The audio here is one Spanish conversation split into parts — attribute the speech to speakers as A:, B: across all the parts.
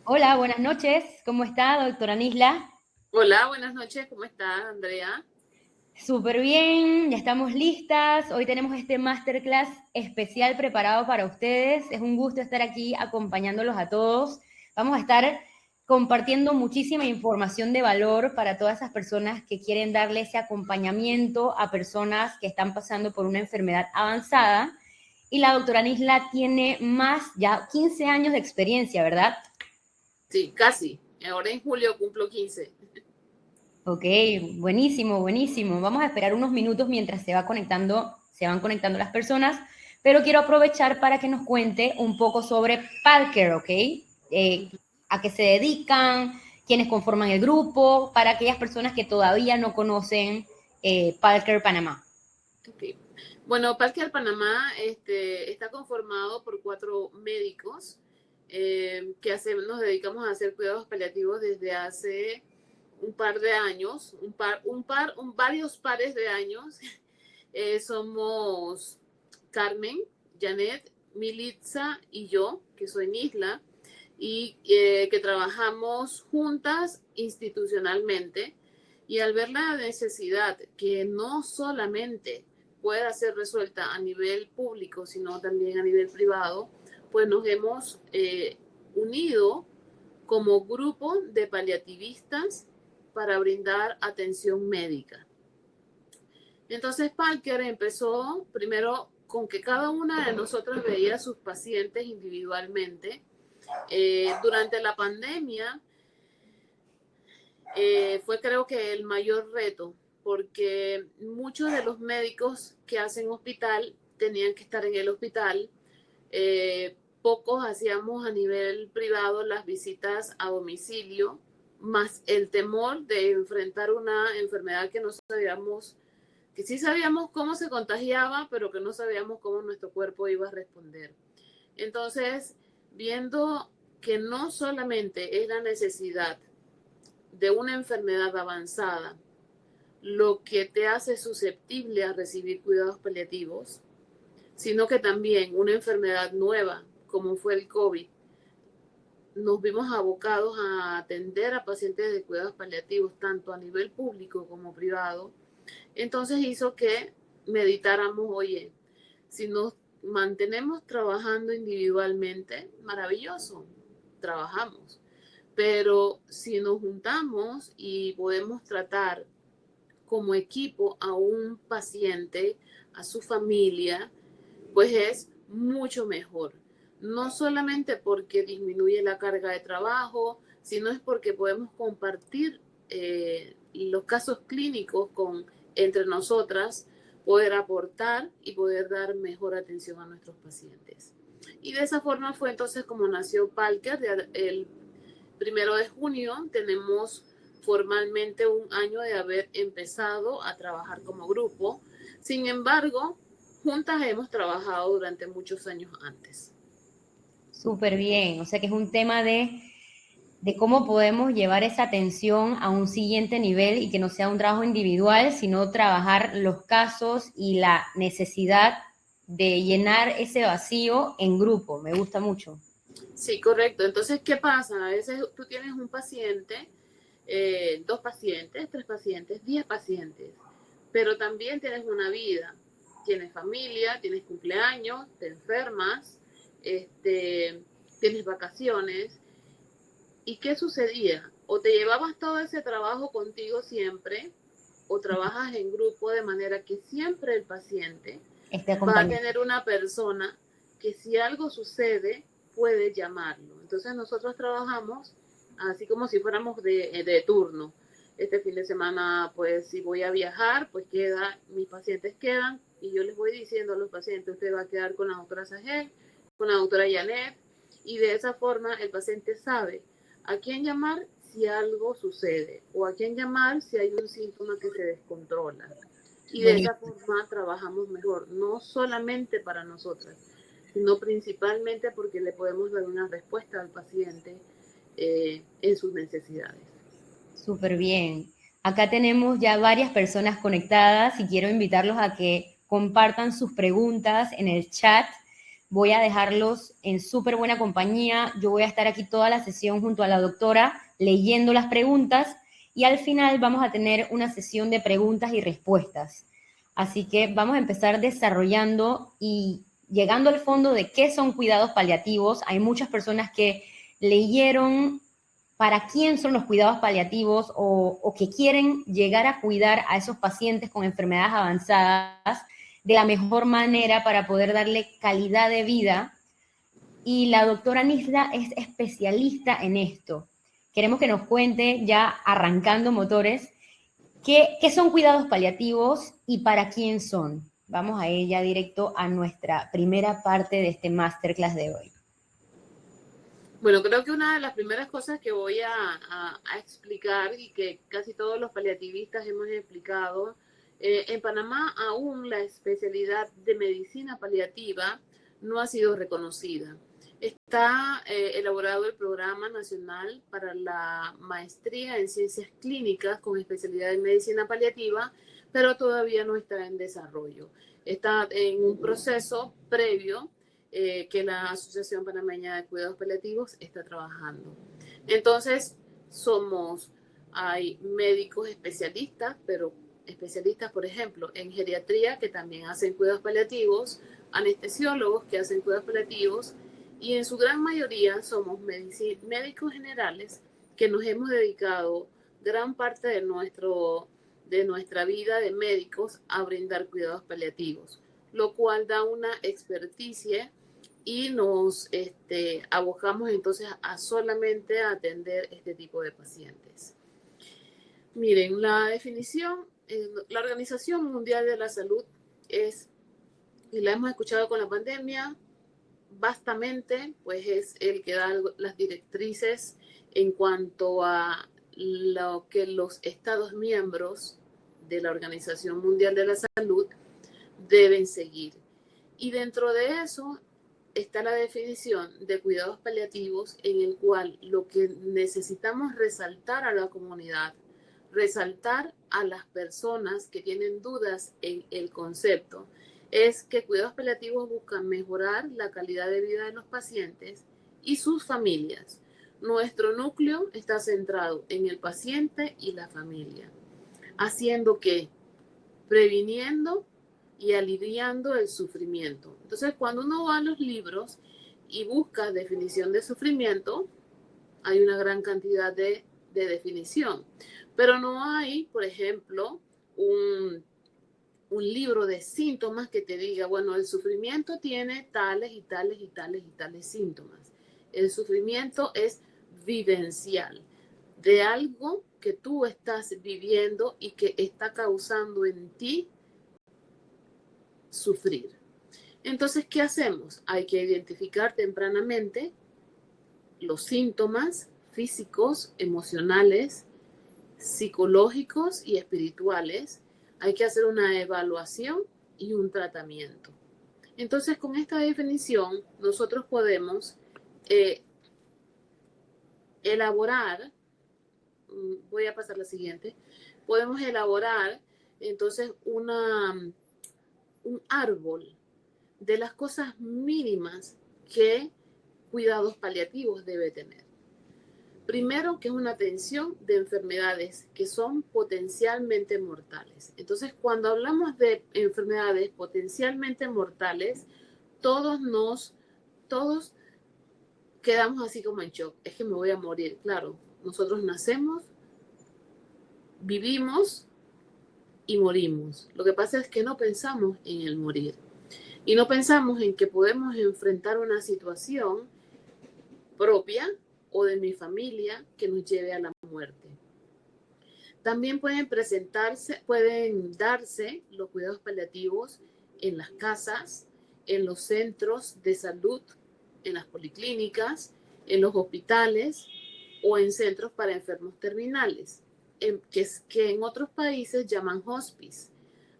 A: Hola, buenas noches. ¿Cómo está, doctora Nisla?
B: Hola, buenas noches, ¿cómo estás, Andrea?
A: Súper bien, ya estamos listas. Hoy tenemos este masterclass especial preparado para ustedes. Es un gusto estar aquí acompañándolos a todos. Vamos a estar compartiendo muchísima información de valor para todas esas personas que quieren darle ese acompañamiento a personas que están pasando por una enfermedad avanzada. Y la doctora Nisla tiene ya 15 años de experiencia, ¿verdad?
B: Sí, casi. Ahora en julio cumplo 15.
A: Ok, buenísimo, buenísimo. Vamos a esperar unos minutos mientras se van conectando las personas, pero quiero aprovechar para que nos cuente un poco sobre Parker, ¿ok?
B: Ujú.
A: A qué se dedican, quiénes conforman el grupo, para aquellas personas que todavía no conocen Parker Panamá.
B: Ok. Bueno, Parque al Panamá está conformado por 4 médicos nos dedicamos a hacer cuidados paliativos desde hace un par de años, varios pares de años. Somos Carmen, Janet, Militza y yo, que soy Nisla, y que trabajamos juntas institucionalmente. Y al ver la necesidad que no solamente pueda ser resuelta a nivel público, sino también a nivel privado, pues nos hemos unido como grupo de paliativistas para brindar atención médica. Entonces Parker empezó primero con que cada una de nosotras veía a sus pacientes individualmente. Durante la pandemia fue creo que el mayor reto, porque muchos de los médicos que hacen hospital tenían que estar en el hospital. Pocos hacíamos a nivel privado las visitas a domicilio, más el temor de enfrentar una enfermedad que no sabíamos, que sí sabíamos cómo se contagiaba, pero que no sabíamos cómo nuestro cuerpo iba a responder. Entonces, viendo que no solamente es la necesidad de una enfermedad avanzada lo que te hace susceptible a recibir cuidados paliativos, sino que también una enfermedad nueva, como fue el COVID, nos vimos abocados a atender a pacientes de cuidados paliativos, tanto a nivel público como privado. Entonces hizo que meditáramos, oye, si nos mantenemos trabajando individualmente, maravilloso, trabajamos. Pero si nos juntamos y podemos tratar como equipo a un paciente, a su familia, pues es mucho mejor. No solamente porque disminuye la carga de trabajo, sino es porque podemos compartir los casos clínicos entre nosotras, poder aportar y poder dar mejor atención a nuestros pacientes. Y de esa forma fue entonces como nació Parker. El 1 de junio tenemos formalmente un año de haber empezado a trabajar como grupo. Sin embargo, juntas hemos trabajado durante muchos años antes.
A: Súper bien, o sea que es un tema de cómo podemos llevar esa atención a un siguiente nivel y que no sea un trabajo individual, sino trabajar los casos y la necesidad de llenar ese vacío en grupo. Me gusta mucho.
B: Sí, correcto. Entonces, ¿qué pasa? A veces tú tienes un paciente, 2 pacientes, 3 pacientes, 10 pacientes, pero también tienes una vida, tienes familia, tienes cumpleaños, te enfermas, tienes vacaciones. ¿Y qué sucedía? O te llevabas todo ese trabajo contigo siempre, o trabajas en grupo de manera que siempre el paciente
A: Este
B: va a
A: acompañamiento.
B: tener una persona que si algo sucede puede llamarlo. Entonces nosotros trabajamos así como si fuéramos de turno. Este fin de semana, pues si voy a viajar, pues mis pacientes quedan y yo les voy diciendo a los pacientes, usted va a quedar con la doctora Sajel, con la doctora Janet, y de esa forma el paciente sabe a quién llamar si algo sucede o a quién llamar si hay un síntoma que se descontrola. Y de esa
A: Buenísimo.
B: forma trabajamos mejor, no solamente para nosotras, sino principalmente porque le podemos dar una respuesta al paciente en sus necesidades.
A: Súper bien. Acá tenemos ya varias personas conectadas y quiero invitarlos a que compartan sus preguntas en el chat voy a dejarlos en súper buena compañía. Yo voy a estar aquí toda la sesión junto a la doctora leyendo las preguntas y al final vamos a tener una sesión de preguntas y respuestas. Así que vamos a empezar desarrollando y llegando al fondo de qué son cuidados paliativos. Hay muchas personas que leyeron para quién son los cuidados paliativos o que quieren llegar a cuidar a esos pacientes con enfermedades avanzadas de la mejor manera para poder darle calidad de vida. Y la doctora Nisla es especialista en esto. Queremos que nos cuente, ya arrancando motores, qué son cuidados paliativos y para quién son. Vamos a ir ya directo a nuestra primera parte de este masterclass de hoy.
B: Bueno, creo que una de las primeras cosas que voy a explicar y que casi todos los paliativistas hemos explicado, en Panamá aún la especialidad de medicina paliativa no ha sido reconocida. Está elaborado el Programa Nacional para la Maestría en Ciencias Clínicas con especialidad en medicina paliativa, pero todavía no está en desarrollo. Está en un proceso previo que la Asociación Panameña de Cuidados Paliativos está trabajando. Entonces, hay médicos especialistas, pero especialistas, por ejemplo, en geriatría, que también hacen cuidados paliativos, anestesiólogos que hacen cuidados paliativos, y en su gran mayoría somos médicos generales que nos hemos dedicado gran parte de nuestra vida de médicos a brindar cuidados paliativos, lo cual da una experticia y nos abocamos entonces a solamente atender este tipo de pacientes. Miren, la definición, la Organización Mundial de la Salud es, y la hemos escuchado con la pandemia, vastamente, pues es el que da las directrices en cuanto a lo que los Estados miembros de la Organización Mundial de la Salud deben seguir. Y dentro de eso está la definición de cuidados paliativos, en el cual lo que necesitamos resaltar a la comunidad, resaltar a las personas que tienen dudas en el concepto, es que cuidados paliativos buscan mejorar la calidad de vida de los pacientes y sus familias. Nuestro núcleo está centrado en el paciente y la familia, haciendo que previniendo y aliviando el sufrimiento. Entonces, cuando uno va a los libros y busca definición de sufrimiento, hay una gran cantidad de definición, pero no hay, por ejemplo, un libro de síntomas que te diga, bueno, el sufrimiento tiene tales y tales y tales y tales síntomas. El sufrimiento es vivencial, de algo que tú estás viviendo y que está causando en ti sufrir. Entonces, ¿qué hacemos? Hay que identificar tempranamente los síntomas físicos, emocionales, psicológicos y espirituales. Hay que hacer una evaluación y un tratamiento. Entonces, con esta definición, nosotros podemos elaborar, voy a pasar a la siguiente, podemos elaborar entonces un árbol de las cosas mínimas que cuidados paliativos debe tener. Primero, que es una atención de enfermedades que son potencialmente mortales. Entonces, cuando hablamos de enfermedades potencialmente mortales, todos quedamos así como en shock. Es que me voy a morir. Claro, nosotros nacemos, vivimos y morimos. Lo que pasa es que no pensamos en el morir. Y no pensamos en que podemos enfrentar una situación propia o de mi familia que nos lleve a la muerte. También pueden darse los cuidados paliativos en las casas, en los centros de salud, en las policlínicas, en los hospitales o en centros para enfermos terminales, que en otros países llaman hospice.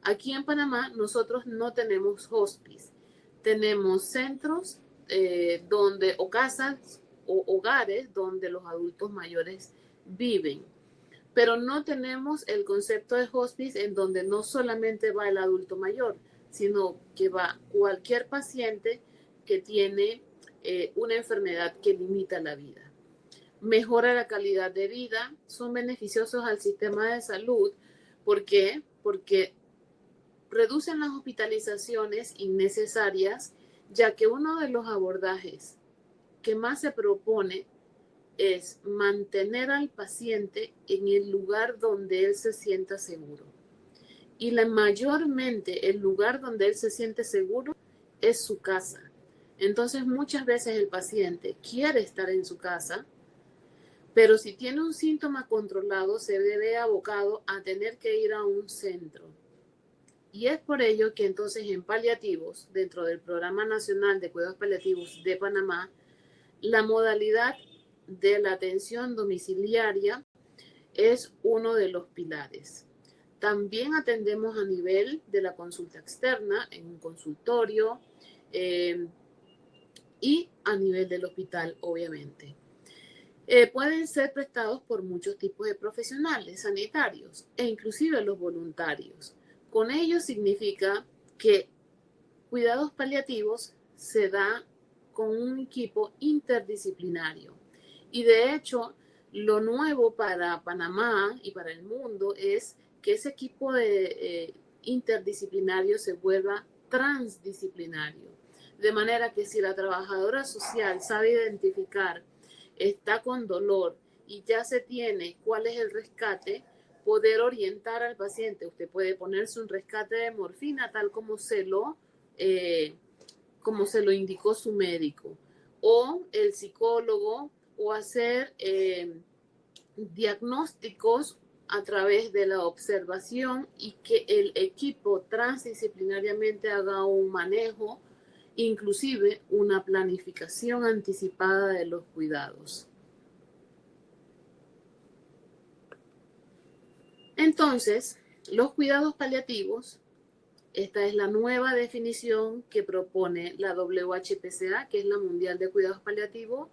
B: Aquí en Panamá nosotros no tenemos hospice, tenemos centros o casas o hogares donde los adultos mayores viven, pero no tenemos el concepto de hospice en donde no solamente va el adulto mayor, sino que va cualquier paciente que tiene una enfermedad que limita la vida. Mejora la calidad de vida, son beneficiosos al sistema de salud. ¿Por qué? Porque reducen las hospitalizaciones innecesarias, ya que uno de los abordajes que más se propone es mantener al paciente en el lugar donde él se sienta seguro. Y mayormente el lugar donde él se siente seguro es su casa. Entonces muchas veces el paciente quiere estar en su casa, pero si tiene un síntoma controlado se ve abocado a tener que ir a un centro. Y es por ello que entonces en paliativos, dentro del Programa Nacional de Cuidados Paliativos de Panamá, la modalidad de la atención domiciliaria es uno de los pilares. También atendemos a nivel de la consulta externa, en un consultorio y a nivel del hospital, obviamente. Pueden ser prestados por muchos tipos de profesionales sanitarios e inclusive los voluntarios. Con ello significa que cuidados paliativos se da con un equipo interdisciplinario. Y de hecho, lo nuevo para Panamá y para el mundo es que ese equipo de interdisciplinario se vuelva transdisciplinario. De manera que si la trabajadora social sabe identificar, está con dolor y ya se tiene cuál es el rescate, poder orientar al paciente. Usted puede ponerse un rescate de morfina tal como se lo indicó su médico, o el psicólogo, o hacer diagnósticos a través de la observación y que el equipo transdisciplinariamente haga un manejo, inclusive una planificación anticipada de los cuidados. Entonces, los cuidados paliativos, esta es la nueva definición que propone la WHPCA, que es la Mundial de Cuidados Paliativos,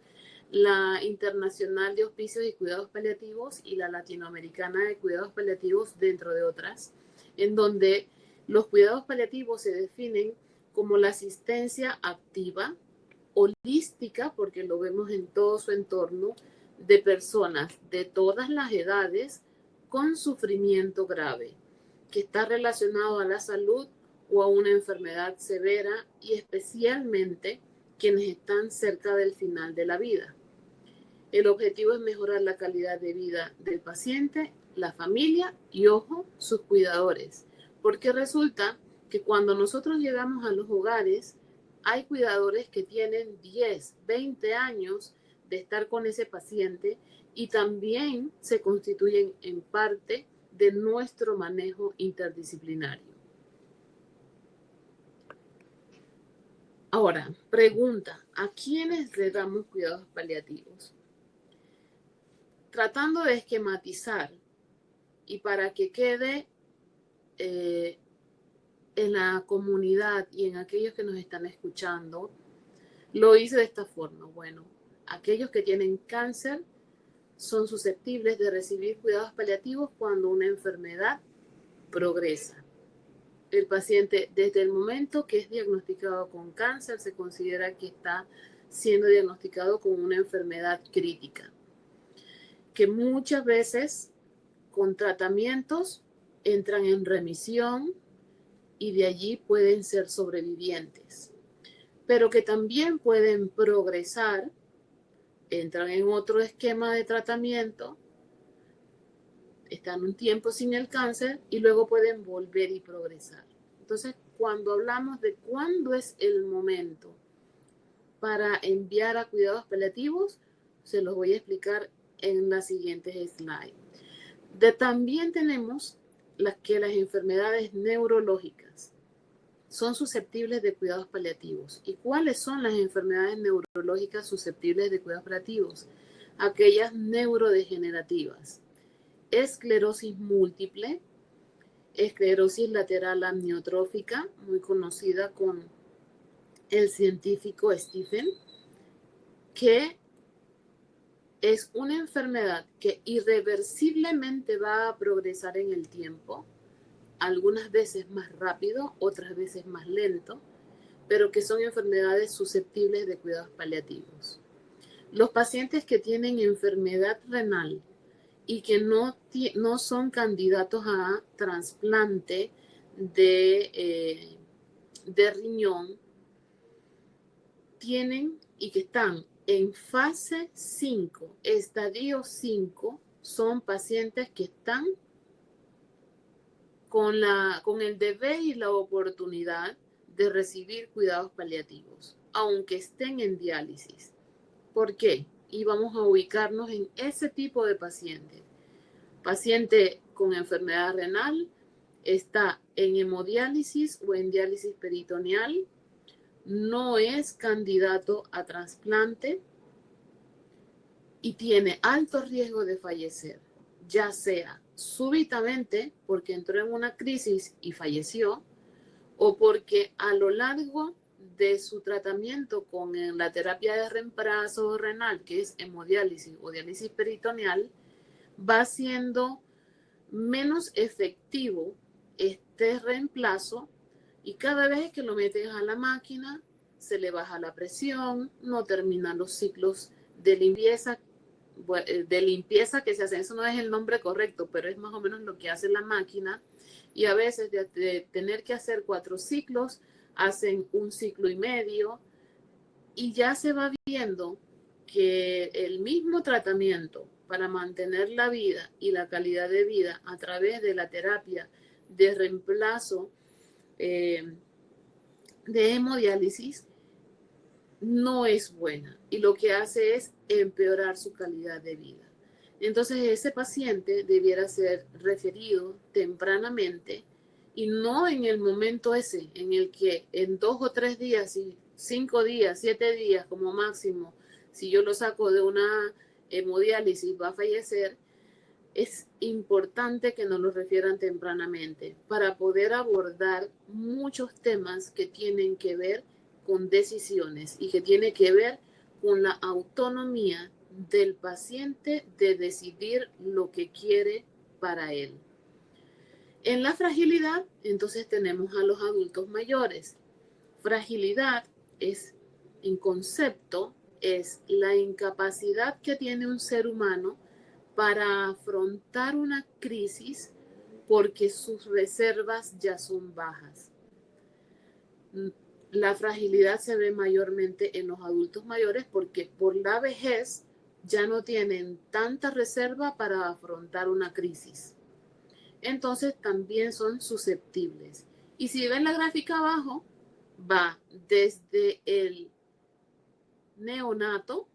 B: la Internacional de Hospicios y Cuidados Paliativos y la Latinoamericana de Cuidados Paliativos, dentro de otras, en donde los cuidados paliativos se definen como la asistencia activa, holística, porque lo vemos en todo su entorno, de personas de todas las edades con sufrimiento grave, que está relacionado a la salud o a una enfermedad severa, y especialmente quienes están cerca del final de la vida. El objetivo es mejorar la calidad de vida del paciente, la familia y, ojo, sus cuidadores, porque resulta que cuando nosotros llegamos a los hogares, hay cuidadores que tienen 10, 20 años de estar con ese paciente y también se constituyen en parte de nuestro manejo interdisciplinario. Ahora, pregunta, ¿a quiénes le damos cuidados paliativos? Tratando de esquematizar y para que quede en la comunidad y en aquellos que nos están escuchando, lo hice de esta forma. Bueno, aquellos que tienen cáncer son susceptibles de recibir cuidados paliativos cuando una enfermedad progresa. El paciente, desde el momento que es diagnosticado con cáncer, se considera que está siendo diagnosticado con una enfermedad crítica, que muchas veces con tratamientos entran en remisión y de allí pueden ser sobrevivientes, pero que también pueden progresar, entran en otro esquema de tratamiento, están un tiempo sin el cáncer y luego pueden volver y progresar. Entonces, cuando hablamos de cuándo es el momento para enviar a cuidados paliativos, se los voy a explicar en las siguientes slides. También tenemos las enfermedades neurológicas son susceptibles de cuidados paliativos. ¿Y cuáles son las enfermedades neurológicas susceptibles de cuidados paliativos? Aquellas neurodegenerativas. Esclerosis múltiple, esclerosis lateral amniotrófica, muy conocida con el científico Stephen, que es una enfermedad que irreversiblemente va a progresar en el tiempo, algunas veces más rápido, otras veces más lento, pero que son enfermedades susceptibles de cuidados paliativos. Los pacientes que tienen enfermedad renal y que no son candidatos a trasplante de riñón, tienen y que están en fase 5, estadio 5, son pacientes que están con el deber y la oportunidad de recibir cuidados paliativos, aunque estén en diálisis. ¿Por qué? Y vamos a ubicarnos en ese tipo de paciente. Paciente con enfermedad renal, está en hemodiálisis o en diálisis peritoneal, no es candidato a trasplante y tiene alto riesgo de fallecer, ya sea súbitamente porque entró en una crisis y falleció, o porque a lo largo de su tratamiento con la terapia de reemplazo renal, que es hemodiálisis o diálisis peritoneal, va siendo menos efectivo este reemplazo y cada vez que lo metes a la máquina se le baja la presión, no terminan los ciclos de limpieza que se hacen. Eso no es el nombre correcto, pero es más o menos lo que hace la máquina. Y a veces de tener que hacer 4 ciclos, hacen 1 ciclo y medio y ya se va viendo que el mismo tratamiento para mantener la vida y la calidad de vida a través de la terapia de reemplazo de hemodiálisis no es buena y lo que hace es empeorar su calidad de vida. Entonces ese paciente debiera ser referido tempranamente y no en el momento ese en el que en 2 o 3 días, 5 días, 7 días como máximo, si yo lo saco de una hemodiálisis va a fallecer. Es importante que nos lo refieran tempranamente para poder abordar muchos temas que tienen que ver con decisiones y que tiene que ver con la autonomía del paciente de decidir lo que quiere para él. En la fragilidad, entonces tenemos a los adultos mayores. Fragilidad es, en concepto, es la incapacidad que tiene un ser humano para afrontar una crisis porque sus reservas ya son bajas. La fragilidad se ve mayormente en los adultos mayores porque por la vejez ya no tienen tanta reserva para afrontar una crisis. Entonces también son susceptibles. Y si ven la gráfica abajo, va desde el neonato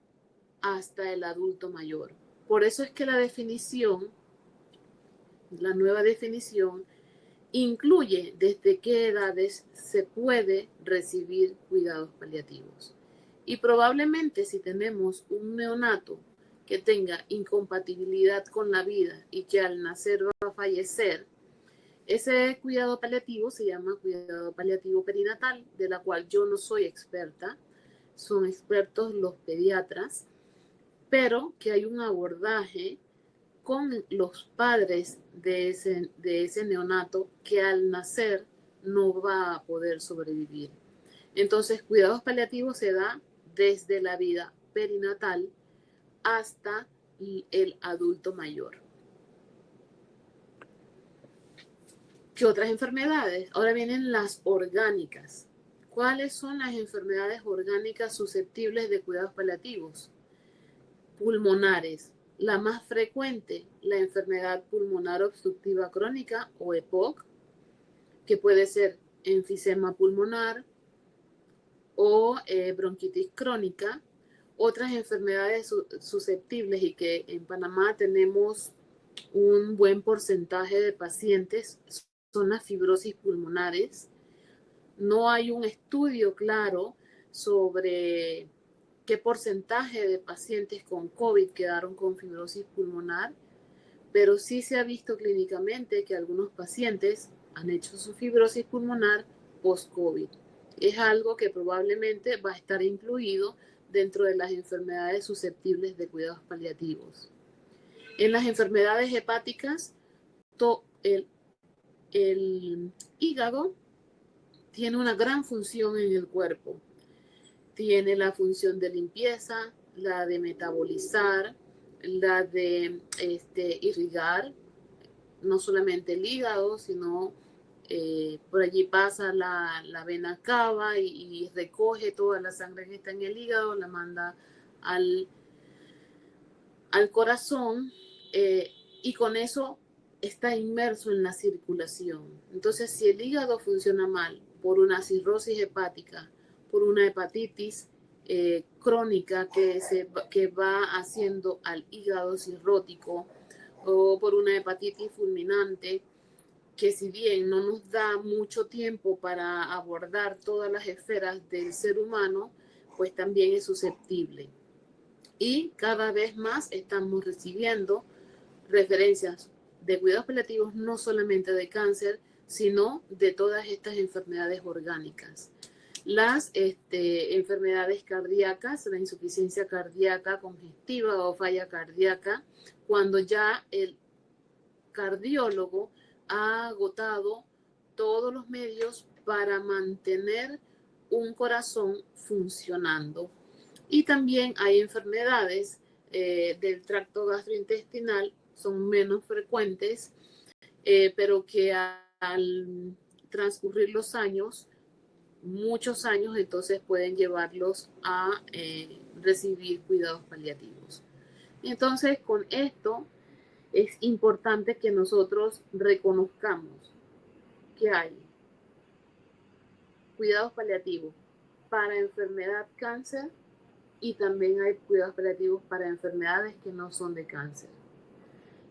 B: hasta el adulto mayor. Por eso es que la definición, la nueva definición, incluye desde qué edades se puede recibir cuidados paliativos. Y probablemente si tenemos un neonato que tenga incompatibilidad con la vida y que al nacer va a fallecer, ese cuidado paliativo se llama cuidado paliativo perinatal, de la cual yo no soy experta, son expertos los pediatras, pero que hay un abordaje con los padres de ese neonato que al nacer no va a poder sobrevivir. Entonces, cuidados paliativos se da desde la vida perinatal hasta el adulto mayor. ¿Qué otras enfermedades? Ahora vienen las orgánicas. ¿Cuáles son las enfermedades orgánicas susceptibles de cuidados paliativos? Pulmonares. La más frecuente, la enfermedad pulmonar obstructiva crónica o EPOC, que puede ser enfisema pulmonar o bronquitis crónica. Otras enfermedades susceptibles y que en Panamá tenemos un buen porcentaje de pacientes son las fibrosis pulmonares. No hay un estudio claro sobre qué porcentaje de pacientes con COVID quedaron con fibrosis pulmonar, pero sí se ha visto clínicamente que algunos pacientes han hecho su fibrosis pulmonar post-COVID. Es algo que probablemente va a estar incluido dentro de las enfermedades susceptibles de cuidados paliativos. En las enfermedades hepáticas, el hígado tiene una gran función en el cuerpo. Tiene la función de limpieza, la de metabolizar, la de irrigar, no solamente el hígado, sino por allí pasa la vena cava y recoge toda la sangre que está en el hígado, la manda al corazón, y con eso está inmerso en la circulación. Entonces, si el hígado funciona mal por una cirrosis hepática, por una hepatitis crónica que va haciendo al hígado cirrótico, o por una hepatitis fulminante, que si bien no nos da mucho tiempo para abordar todas las esferas del ser humano, pues también es susceptible. Y cada vez más estamos recibiendo referencias de cuidados paliativos, no solamente de cáncer, sino de todas estas enfermedades orgánicas. Las enfermedades cardíacas, la insuficiencia cardíaca congestiva o falla cardíaca, cuando ya el cardiólogo ha agotado todos los medios para mantener un corazón funcionando. Y también hay enfermedades del tracto gastrointestinal, son menos frecuentes, pero que al transcurrir los años, muchos años, entonces pueden llevarlos a recibir cuidados paliativos. Y entonces, con esto es importante que nosotros reconozcamos que hay cuidados paliativos para enfermedad cáncer, y también hay cuidados paliativos para enfermedades que no son de cáncer.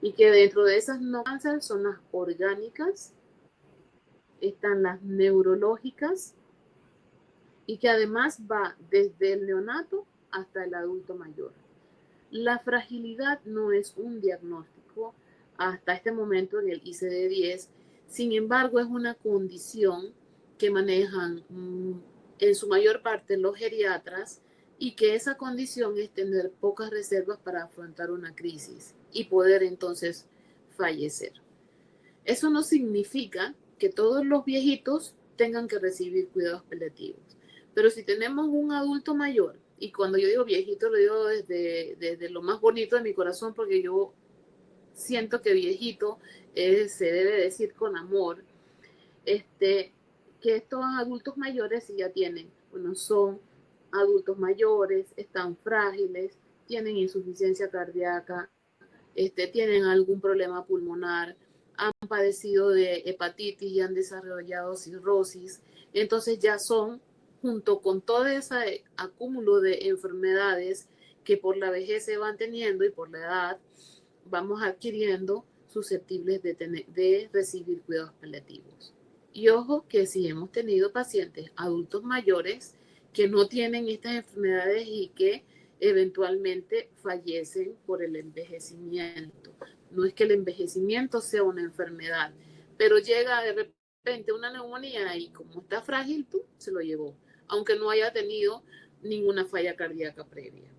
B: Y que dentro de esas no cáncer son las orgánicas, están las neurológicas, y que además va desde el neonato hasta el adulto mayor. La fragilidad no es un diagnóstico hasta este momento en el ICD-10, sin embargo es una condición que manejan en su mayor parte los geriatras, y que esa condición es tener pocas reservas para afrontar una crisis y poder entonces fallecer. Eso no significa que todos los viejitos tengan que recibir cuidados paliativos, pero si tenemos un adulto mayor, y cuando yo digo viejito lo digo desde lo más bonito de mi corazón, porque yo siento que viejito se debe decir con amor, que estos adultos mayores si ya tienen, bueno, son adultos mayores, están frágiles, tienen insuficiencia cardíaca, tienen algún problema pulmonar, han padecido de hepatitis y han desarrollado cirrosis, entonces ya son, junto con todo ese acúmulo de enfermedades que por la vejez se van teniendo y por la edad vamos adquiriendo, susceptibles de recibir cuidados paliativos. Y ojo que si hemos tenido pacientes adultos mayores que no tienen estas enfermedades y que eventualmente fallecen por el envejecimiento. No es que el envejecimiento sea una enfermedad, pero llega de repente una neumonía y como está frágil, tú se lo llevó, aunque no haya tenido ninguna falla cardíaca previa.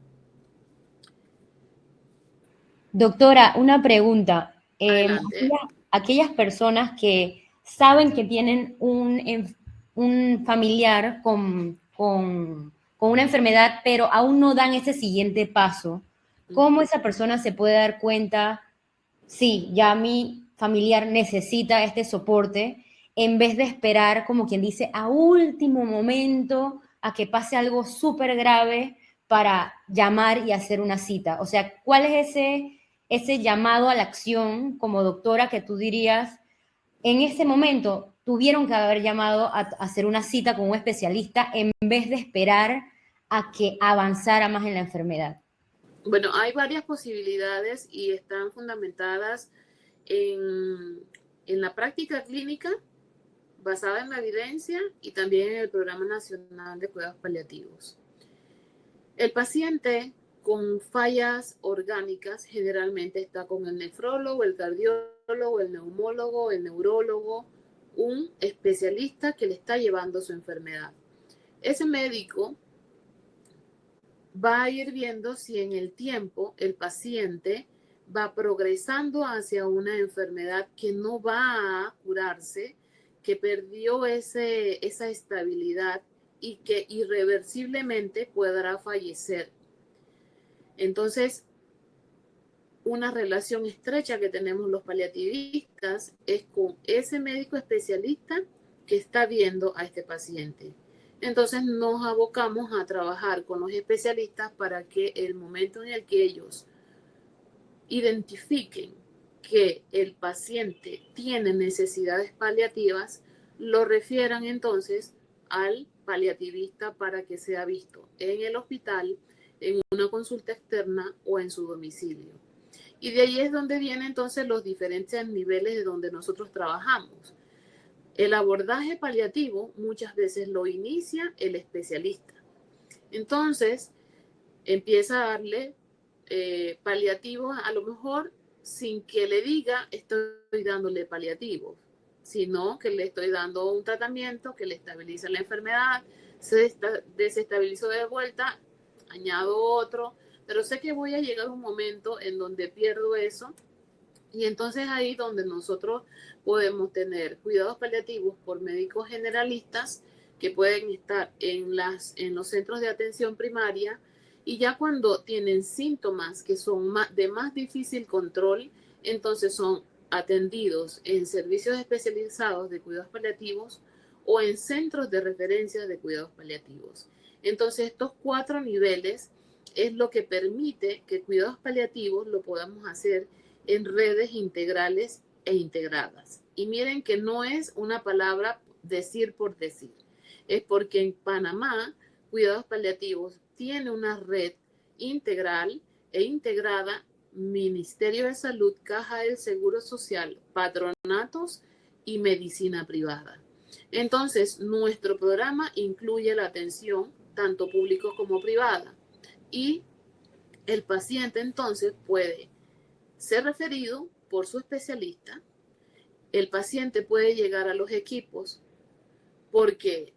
A: Doctora, una pregunta.
B: Adelante.
A: Aquellas personas que saben que tienen un familiar con una enfermedad, pero aún no dan ese siguiente paso, ¿cómo esa persona se puede dar cuenta, sí, ya mi familiar necesita este soporte, en vez de esperar, como quien dice, a último momento a que pase algo súper grave para llamar y hacer una cita? O sea, ¿cuál es ese llamado a la acción como doctora que tú dirías, en ese momento tuvieron que haber llamado a hacer una cita con un especialista en vez de esperar a que avanzara más en la enfermedad?
B: Bueno, hay varias posibilidades y están fundamentadas en la práctica clínica basada en la evidencia y también en el Programa Nacional de Cuidados Paliativos. El paciente con fallas orgánicas generalmente está con el nefrólogo, el cardiólogo, el neumólogo, el neurólogo, un especialista que le está llevando su enfermedad. Ese médico va a ir viendo si en el tiempo el paciente va progresando hacia una enfermedad que no va a curarse, que perdió esa estabilidad y que irreversiblemente podrá fallecer. Entonces, una relación estrecha que tenemos los paliativistas es con ese médico especialista que está viendo a este paciente. Entonces nos abocamos a trabajar con los especialistas para que el momento en el que ellos identifiquen que el paciente tiene necesidades paliativas, lo refieran entonces al paliativista para que sea visto en el hospital, en una consulta externa o en su domicilio. Y de ahí es donde vienen entonces los diferentes niveles de donde nosotros trabajamos. El abordaje paliativo muchas veces lo inicia el especialista. Entonces, empieza a darle paliativos, a lo mejor sin que le diga estoy dándole paliativos, sino que le estoy dando un tratamiento que le estabiliza la enfermedad, se desestabilizó de vuelta, añado otro, pero sé que voy a llegar a un momento en donde pierdo eso. Y entonces ahí donde nosotros podemos tener cuidados paliativos por médicos generalistas que pueden estar en los centros de atención primaria, y ya cuando tienen síntomas que son de más difícil control, entonces son atendidos en servicios especializados de cuidados paliativos o en centros de referencia de cuidados paliativos. Entonces estos 4 niveles es lo que permite que cuidados paliativos lo podamos hacer en redes integrales e integradas. Y miren que no es una palabra decir por decir, es porque en Panamá cuidados paliativos tiene una red integral e integrada, Ministerio de Salud, Caja del Seguro Social, patronatos y medicina privada. Entonces, nuestro programa incluye la atención tanto público como privada, y el paciente entonces puede ser referido por su especialista. El paciente puede llegar a los equipos porque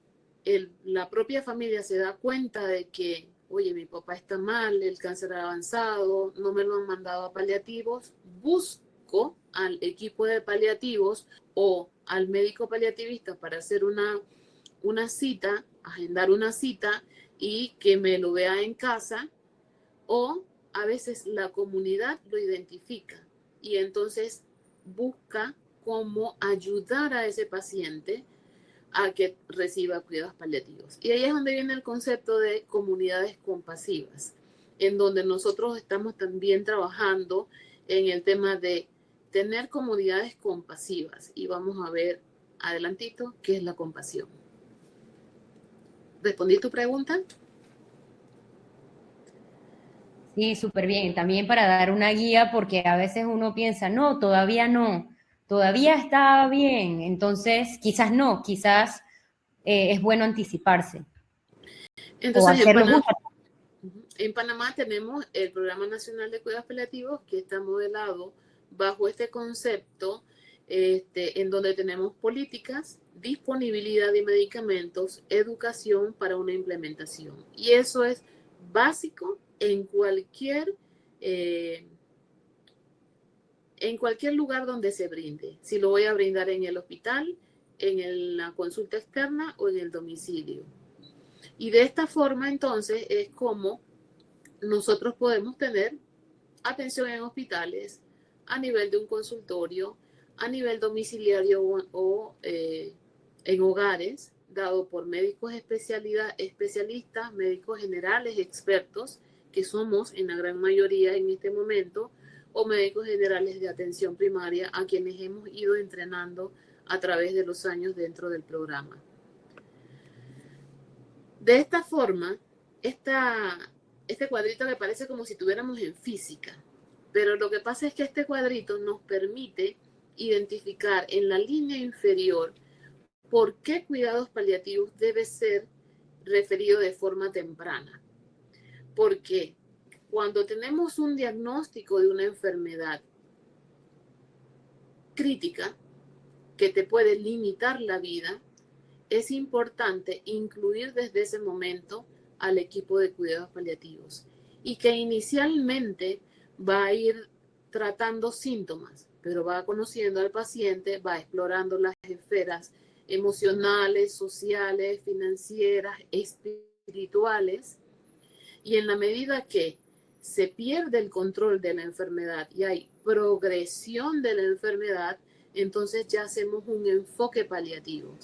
B: la propia familia se da cuenta de que, oye, mi papá está mal, el cáncer ha avanzado, no me lo han mandado a paliativos, busco al equipo de paliativos o al médico paliativista para hacer una cita, agendar una cita y que me lo vea en casa, o a veces la comunidad lo identifica y entonces busca cómo ayudar a ese paciente a que reciba cuidados paliativos. Y ahí es donde viene el concepto de comunidades compasivas, en donde nosotros estamos también trabajando en el tema de tener comunidades compasivas. Y vamos a ver adelantito qué es la compasión. ¿Respondí tu pregunta?
A: Sí, súper bien. También para dar una guía, porque a veces uno piensa, no, todavía está bien. Entonces, quizás no, quizás es bueno anticiparse o
B: Entonces,
A: hacerlo justo.
B: en Panamá tenemos el Programa Nacional de Cuidados Paliativos, que está modelado bajo este concepto, en donde tenemos políticas, disponibilidad de medicamentos, educación para una implementación. Y eso es básico eh, en cualquier lugar donde se brinde. Si lo voy a brindar en el hospital, en la consulta externa o en el domicilio. Y de esta forma, entonces, es como nosotros podemos tener atención en hospitales, a nivel de un consultorio, a nivel domiciliario o en hogares, dado por médicos especialistas, médicos generales, expertos, que somos en la gran mayoría en este momento, o médicos generales de atención primaria, a quienes hemos ido entrenando a través de los años dentro del programa. De esta forma, este cuadrito me parece como si estuviéramos en física, pero lo que pasa es que este cuadrito nos permite identificar en la línea inferior por qué cuidados paliativos debe ser referido de forma temprana. Porque cuando tenemos un diagnóstico de una enfermedad crítica que te puede limitar la vida, es importante incluir desde ese momento al equipo de cuidados paliativos y que inicialmente va a ir tratando síntomas, pero va conociendo al paciente, va explorando las esferas emocionales, sociales, financieras, espirituales. Y en la medida que se pierde el control de la enfermedad y hay progresión de la enfermedad, entonces ya hacemos un enfoque paliativo.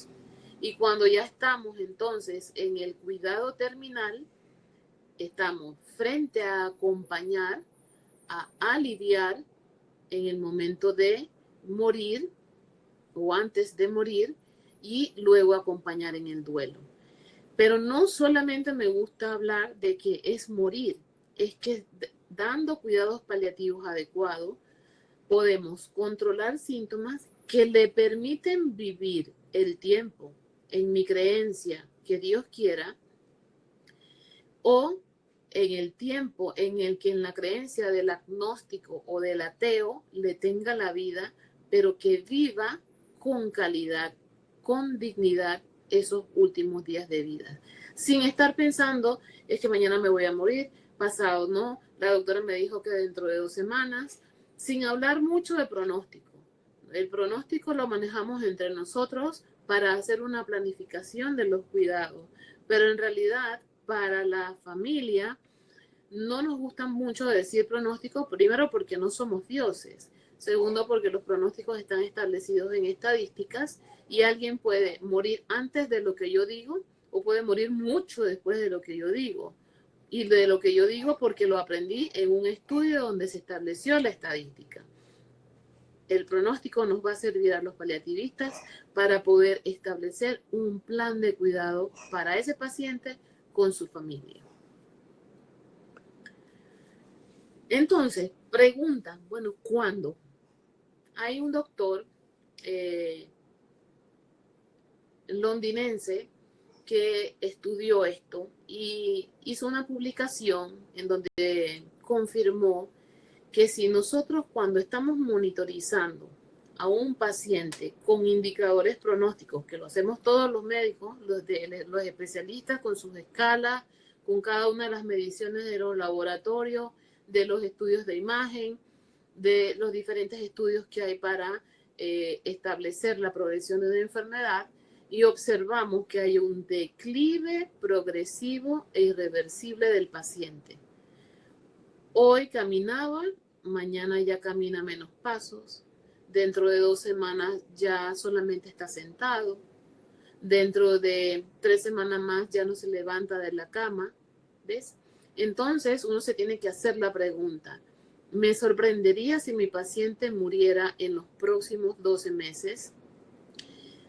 B: Y cuando ya estamos entonces en el cuidado terminal, estamos frente a acompañar, a aliviar en el momento de morir o antes de morir y luego acompañar en el duelo. Pero no solamente me gusta hablar de que es morir, es que dando cuidados paliativos adecuados podemos controlar síntomas que le permiten vivir el tiempo, en mi creencia, que Dios quiera, o en el tiempo en el que en la creencia del agnóstico o del ateo le tenga la vida, pero que viva con calidad, con dignidad esos últimos días de vida. Sin estar pensando, es que mañana me voy a morir, pasado no, la doctora me dijo que dentro de 2 semanas, sin hablar mucho de pronóstico. El pronóstico lo manejamos entre nosotros para hacer una planificación de los cuidados, pero en realidad para la familia no nos gusta mucho decir pronóstico, primero porque no somos dioses, segundo porque los pronósticos están establecidos en estadísticas y alguien puede morir antes de lo que yo digo o puede morir mucho después de lo que yo digo. Y de lo que yo digo porque lo aprendí en un estudio donde se estableció la estadística. El pronóstico nos va a servir a los paliativistas para poder establecer un plan de cuidado para ese paciente con su familia. Entonces, pregunta, bueno, ¿cuándo? Hay un doctor londinense que estudió esto y hizo una publicación en donde confirmó que si nosotros cuando estamos monitorizando a un paciente con indicadores pronósticos, que lo hacemos todos los médicos, los especialistas con sus escalas, con cada una de las mediciones de los laboratorios, de los estudios de imagen, de los diferentes estudios que hay para establecer la progresión de una enfermedad, y observamos que hay un declive progresivo e irreversible del paciente. Hoy caminaba, mañana ya camina menos pasos, dentro de 2 semanas ya solamente está sentado, dentro de 3 semanas más ya no se levanta de la cama, ¿ves? Entonces uno se tiene que hacer la pregunta, ¿me sorprendería si mi paciente muriera en los próximos 12 meses?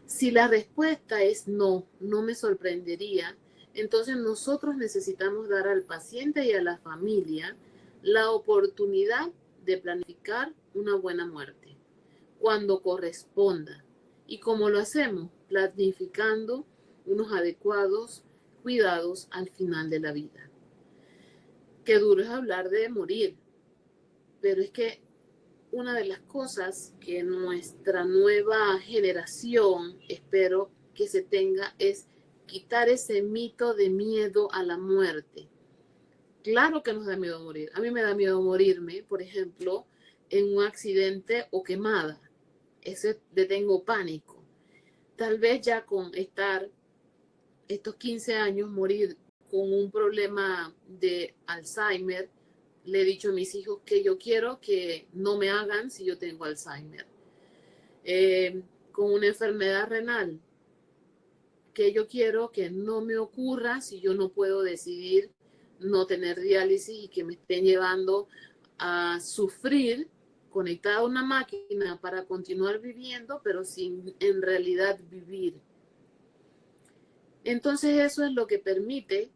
B: Si la respuesta es no, no me sorprendería, entonces nosotros necesitamos dar al paciente y a la familia la oportunidad de planificar una buena muerte cuando corresponda. ¿Y cómo lo hacemos? Planificando unos adecuados cuidados al final de la vida. Qué duro es hablar de morir, pero es que una de las cosas que nuestra nueva generación espero que se tenga es quitar ese mito de miedo a la muerte. Claro que nos da miedo morir. A mí me da miedo morirme, por ejemplo, en un accidente o quemada. Ese le tengo pánico. Tal vez ya con estar estos 15 años morir con un problema de Alzheimer, le he dicho a mis hijos que yo quiero que no me hagan si yo tengo Alzheimer. Con una enfermedad renal, que yo quiero que no me ocurra si yo no puedo decidir no tener diálisis y que me estén llevando a sufrir conectada a una máquina para continuar viviendo, pero sin en realidad vivir. Entonces eso es lo que permite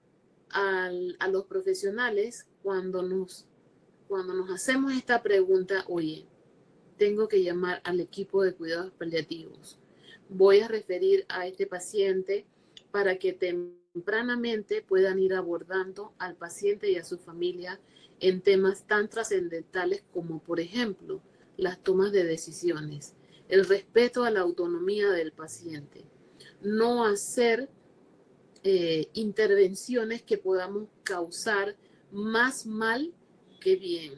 B: a los profesionales cuando nos hacemos esta pregunta, oye, tengo que llamar al equipo de cuidados paliativos. Voy a referir a este paciente para que tempranamente puedan ir abordando al paciente y a su familia en temas tan trascendentales como, por ejemplo, las tomas de decisiones, el respeto a la autonomía del paciente, no hacer intervenciones que podamos causar más mal que bien.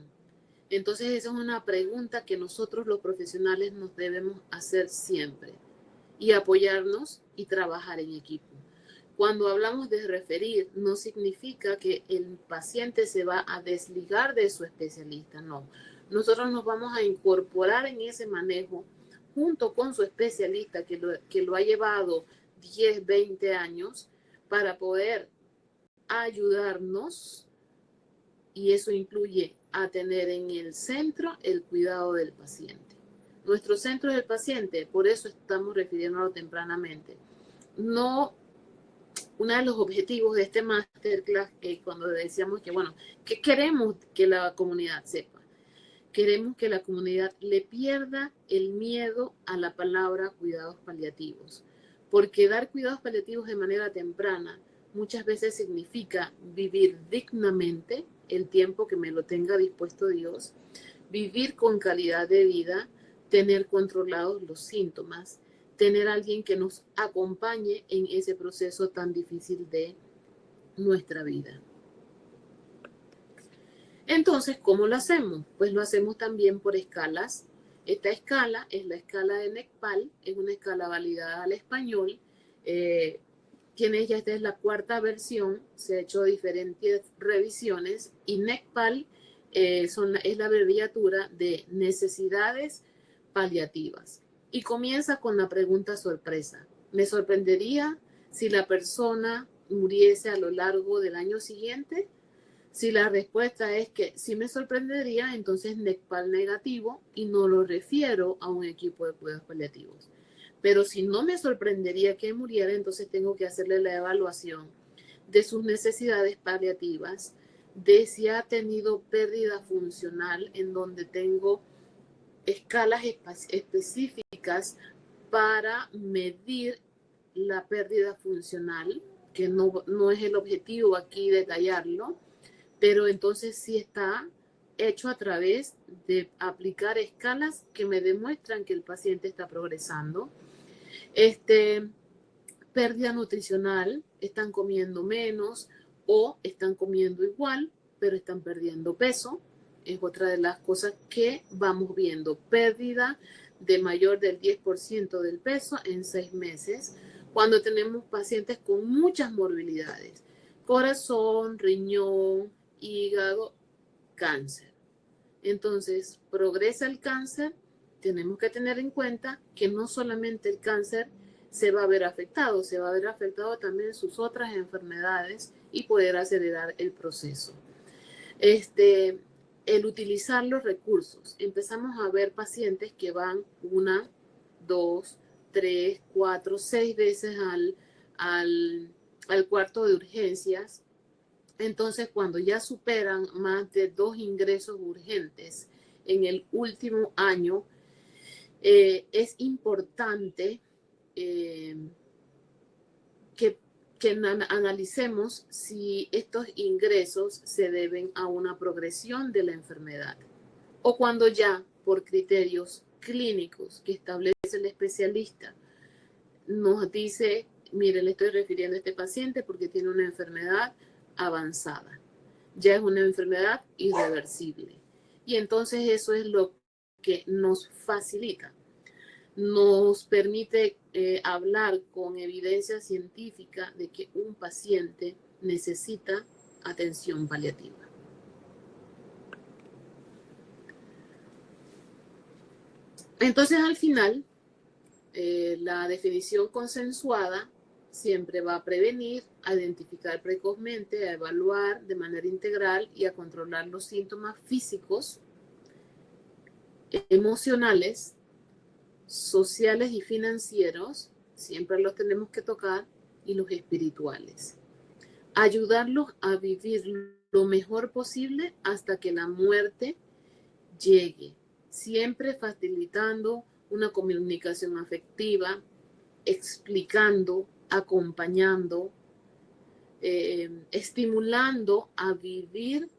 B: Entonces esa es una pregunta que nosotros los profesionales nos debemos hacer siempre. y apoyarnos y trabajar en equipo. Cuando hablamos de referir, no significa que el paciente se va a desligar de su especialista, no. Nosotros nos vamos a incorporar en ese manejo junto con su especialista que lo ha llevado 10, 20 años para poder ayudarnos, y eso incluye a tener en el centro el cuidado del paciente. Nuestro centro es el paciente, por eso estamos refiriéndolo tempranamente. No, uno de los objetivos de este masterclass, cuando decíamos que, bueno, ¿qué queremos que la comunidad sepa? Queremos que la comunidad le pierda el miedo a la palabra cuidados paliativos, porque dar cuidados paliativos de manera temprana muchas veces significa vivir dignamente el tiempo que me lo tenga dispuesto Dios, vivir con calidad de vida, tener controlados los síntomas, tener a alguien que nos acompañe en ese proceso tan difícil de nuestra vida. Entonces, ¿cómo lo hacemos? Pues lo hacemos también por escalas. Esta escala es la escala de NECPAL, es una escala validada al español. Esta es la 4ª versión, se ha hecho diferentes revisiones y NECPAL es la abreviatura de necesidades paliativas. Y comienza con la pregunta sorpresa. ¿Me sorprendería si la persona muriese a lo largo del año siguiente? Si la respuesta es que sí me sorprendería, entonces NECPAL negativo y no lo refiero a un equipo de cuidados paliativos. Pero si no me sorprendería que muriera, entonces tengo que hacerle la evaluación de sus necesidades paliativas, de si ha tenido pérdida funcional, en donde tengo escalas específicas para medir la pérdida funcional, que no es el objetivo aquí detallarlo, pero entonces sí está hecho a través de aplicar escalas que me demuestran que el paciente está progresando. Pérdida nutricional, están comiendo menos o están comiendo igual, pero están perdiendo peso. Es otra de las cosas que vamos viendo. Pérdida de mayor del 10% del peso en 6 meses, cuando tenemos pacientes con muchas morbilidades. Corazón, riñón, hígado, cáncer. Entonces, progresa el cáncer, tenemos que tener en cuenta que no solamente el cáncer se va a ver afectado, se va a ver afectado también sus otras enfermedades y poder acelerar el proceso. El utilizar los recursos. Empezamos a ver pacientes que van 1, 2, 3, 4, 6 veces al cuarto de urgencias. Entonces, cuando ya superan más de 2 ingresos urgentes en el último año, es importante que analicemos si estos ingresos se deben a una progresión de la enfermedad o cuando ya por criterios clínicos que establece el especialista nos dice, mire, le estoy refiriendo a este paciente porque tiene una enfermedad avanzada, ya es una enfermedad irreversible. Y entonces eso es lo que nos facilita, nos permite hablar con evidencia científica de que un paciente necesita atención paliativa. Entonces, al final, la definición consensuada siempre va a prevenir, a identificar precozmente, a evaluar de manera integral y a controlar los síntomas físicos, emocionales, sociales y financieros, siempre los tenemos que tocar, y los espirituales. Ayudarlos a vivir lo mejor posible hasta que la muerte llegue, siempre facilitando una comunicación afectiva, explicando, acompañando, estimulando a vivir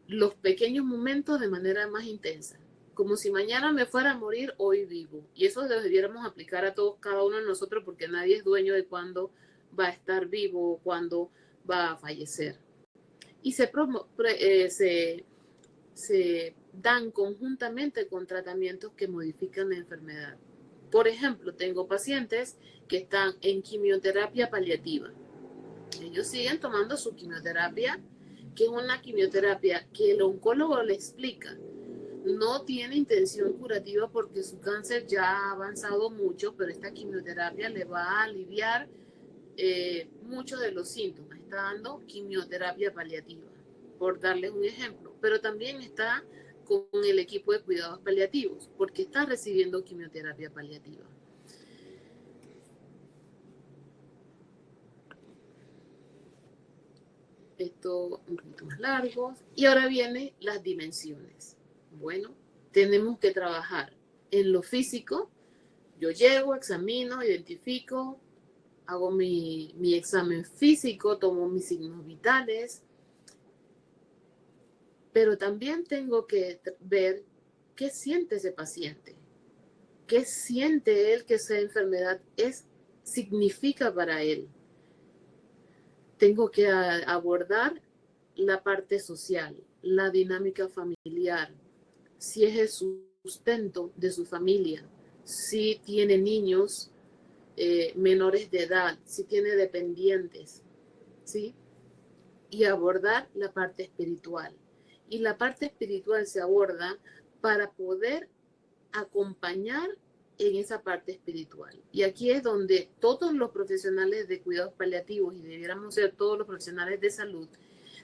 B: los pequeños momentos de manera más intensa. Como si mañana me fuera a morir, hoy vivo. Y eso lo debiéramos aplicar a todos, cada uno de nosotros, porque nadie es dueño de cuándo va a estar vivo o cuándo va a fallecer. Y se dan conjuntamente con tratamientos que modifican la enfermedad. Por ejemplo, tengo pacientes que están en quimioterapia paliativa. Ellos siguen tomando su quimioterapia, que es una quimioterapia que el oncólogo le explica. No tiene intención curativa porque su cáncer ya ha avanzado mucho, pero esta quimioterapia le va a aliviar muchos de los síntomas. Está dando quimioterapia paliativa, por darles un ejemplo. Pero también está con el equipo de cuidados paliativos, porque está recibiendo quimioterapia paliativa. Esto un poquito más largo. Y ahora vienen las dimensiones. Bueno, tenemos que trabajar en lo físico. Yo llego, examino, identifico, hago mi examen físico, tomo mis signos vitales, pero también tengo que ver qué siente ese paciente, qué siente él que esa enfermedad significa para él. Tengo que abordar la parte social, la dinámica familiar, si es el sustento de su familia, si tiene niños menores de edad, si tiene dependientes, ¿sí? Y abordar la parte espiritual. Y la parte espiritual se aborda para poder acompañar en esa parte espiritual. Y aquí es donde todos los profesionales de cuidados paliativos, y debiéramos ser todos los profesionales de salud,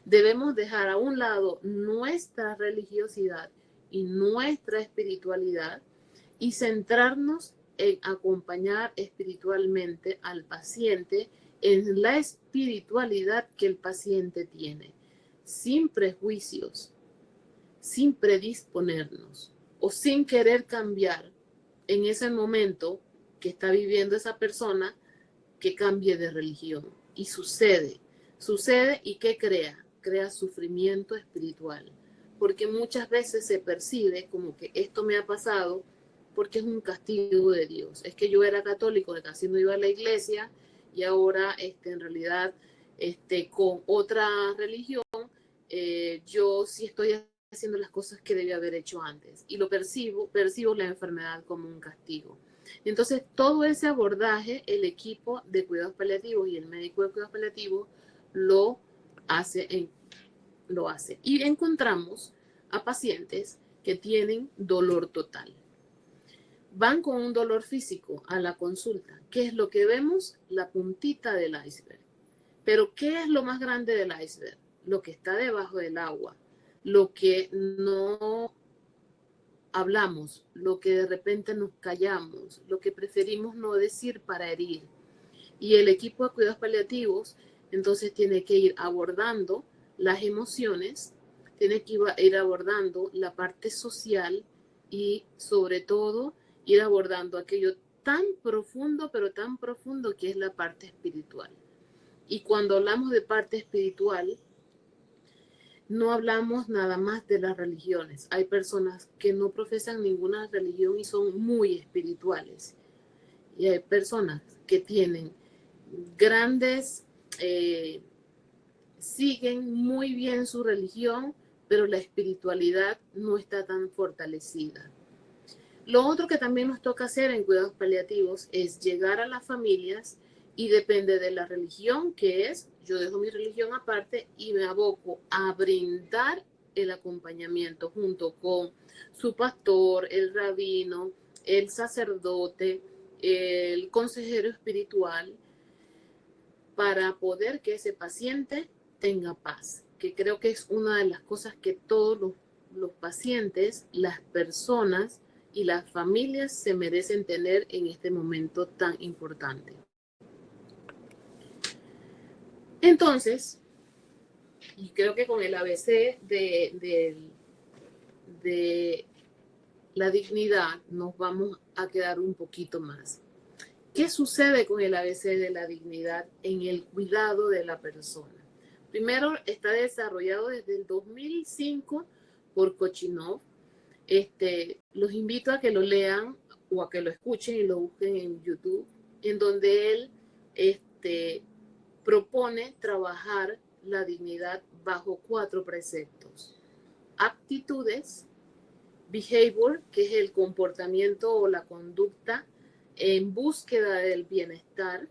B: debemos dejar a un lado nuestra religiosidad y nuestra espiritualidad y centrarnos en acompañar espiritualmente al paciente en la espiritualidad que el paciente tiene, sin prejuicios, sin predisponernos o sin querer cambiar en ese momento que está viviendo esa persona, que cambie de religión. Y sucede y ¿qué crea? Crea sufrimiento espiritual, porque muchas veces se percibe como que esto me ha pasado porque es un castigo de Dios. Es que yo era católico, de casi no iba a la iglesia, y ahora en realidad con otra religión, yo sí estoy haciendo las cosas que debía haber hecho antes, y lo percibo la enfermedad como un castigo. Entonces, todo ese abordaje, el equipo de cuidados paliativos y el médico de cuidados paliativos lo hace. Y encontramos a pacientes que tienen dolor total. Van con un dolor físico a la consulta. ¿Qué es lo que vemos? La puntita del iceberg. Pero ¿qué es lo más grande del iceberg? Lo que está debajo del agua, lo que no hablamos, lo que de repente nos callamos, lo que preferimos no decir para herir. Y el equipo de cuidados paliativos entonces tiene que ir abordando las emociones, tiene que ir abordando la parte social y sobre todo ir abordando aquello tan profundo, pero tan profundo que es la parte espiritual. Y cuando hablamos de parte espiritual, no hablamos nada más de las religiones. Hay personas que no profesan ninguna religión y son muy espirituales. Y hay personas que tienen grandes, siguen muy bien su religión, pero la espiritualidad no está tan fortalecida. Lo otro que también nos toca hacer en cuidados paliativos es llegar a las familias, y depende de la religión que es, yo dejo mi religión aparte y me aboco a brindar el acompañamiento junto con su pastor, el rabino, el sacerdote, el consejero espiritual, para poder que ese paciente tenga paz, que creo que es una de las cosas que todos los pacientes, las personas y las familias se merecen tener en este momento tan importante. Entonces, y creo que con el ABC de la dignidad nos vamos a quedar un poquito más. ¿Qué sucede con el ABC de la dignidad en el cuidado de la persona? Primero, está desarrollado desde el 2005 por Kochinov. Los invito a que lo lean o a que lo escuchen y lo busquen en YouTube, en donde él propone trabajar la dignidad bajo 4 preceptos. Actitudes, behavior, que es el comportamiento o la conducta en búsqueda del bienestar,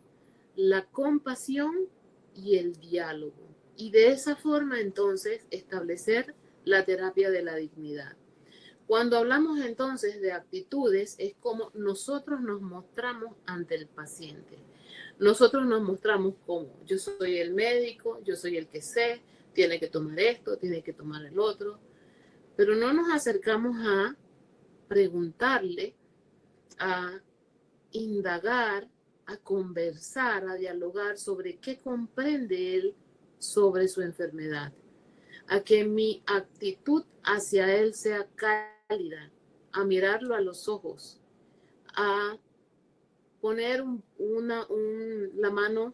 B: la compasión y el diálogo. Y de esa forma entonces establecer la terapia de la dignidad. Cuando hablamos entonces de actitudes, es como nosotros nos mostramos ante el paciente. Nosotros nos mostramos como yo soy el médico, yo soy el que sé, tiene que tomar esto, tiene que tomar el otro, pero no nos acercamos a preguntarle, a indagar, a conversar, a dialogar sobre qué comprende él sobre su enfermedad, a que mi actitud hacia él sea cálida, a mirarlo a los ojos, a poner la mano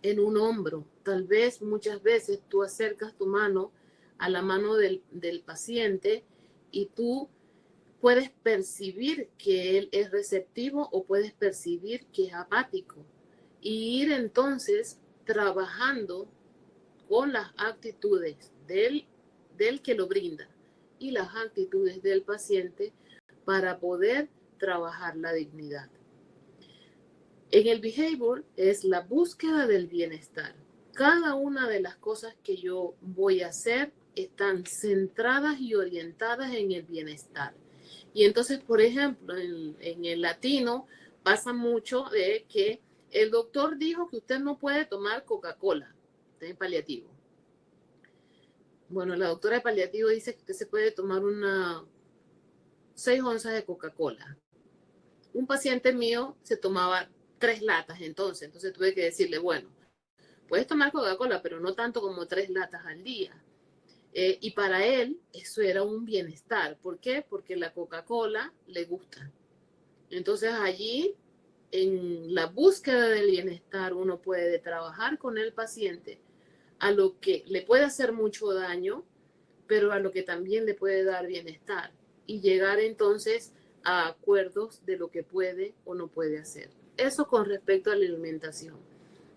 B: en un hombro. Tal vez muchas veces tú acercas tu mano a la mano del paciente y tú puedes percibir que él es receptivo o puedes percibir que es apático. Y ir entonces trabajando con las actitudes del que lo brinda y las actitudes del paciente para poder trabajar la dignidad. En el behavior es la búsqueda del bienestar. Cada una de las cosas que yo voy a hacer están centradas y orientadas en el bienestar. Y entonces, por ejemplo, en el latino pasa mucho de que el doctor dijo que usted no puede tomar Coca-Cola, usted es paliativo. Bueno, la doctora de paliativo dice que usted se puede tomar 6 onzas de Coca-Cola. Un paciente mío se tomaba 3 latas entonces tuve que decirle, bueno, puedes tomar Coca-Cola, pero no tanto como 3 latas al día. Y para él eso era un bienestar. ¿Por qué? Porque la Coca-Cola le gusta. Entonces allí, en la búsqueda del bienestar, uno puede trabajar con el paciente a lo que le puede hacer mucho daño, pero a lo que también le puede dar bienestar. Y llegar entonces a acuerdos de lo que puede o no puede hacer. Eso con respecto a la alimentación.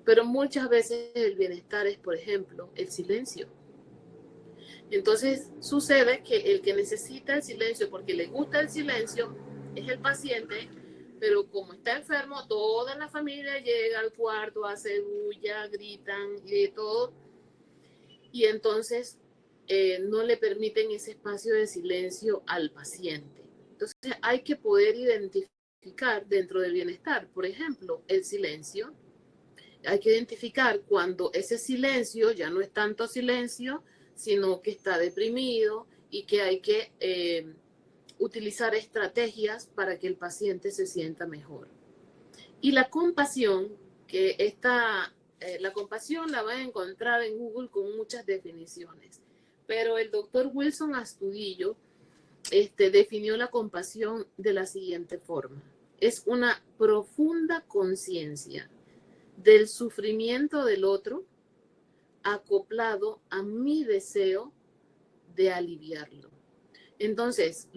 B: Pero muchas veces el bienestar es, por ejemplo, el silencio. Entonces sucede que el que necesita el silencio porque le gusta el silencio es el paciente, pero como está enfermo, toda la familia llega al cuarto, hace bulla, gritan y de todo, y entonces no le permiten ese espacio de silencio al paciente. Entonces hay que poder identificar dentro del bienestar, por ejemplo, el silencio. Hay que identificar cuando ese silencio ya no es tanto silencio, sino que está deprimido y que hay que utilizar estrategias para que el paciente se sienta mejor. Y la compasión, la compasión la van a encontrar en Google con muchas definiciones, pero el doctor Wilson Astudillo definió la compasión de la siguiente forma. Es una profunda conciencia del sufrimiento del otro acoplado a mi deseo de aliviarlo. Entonces,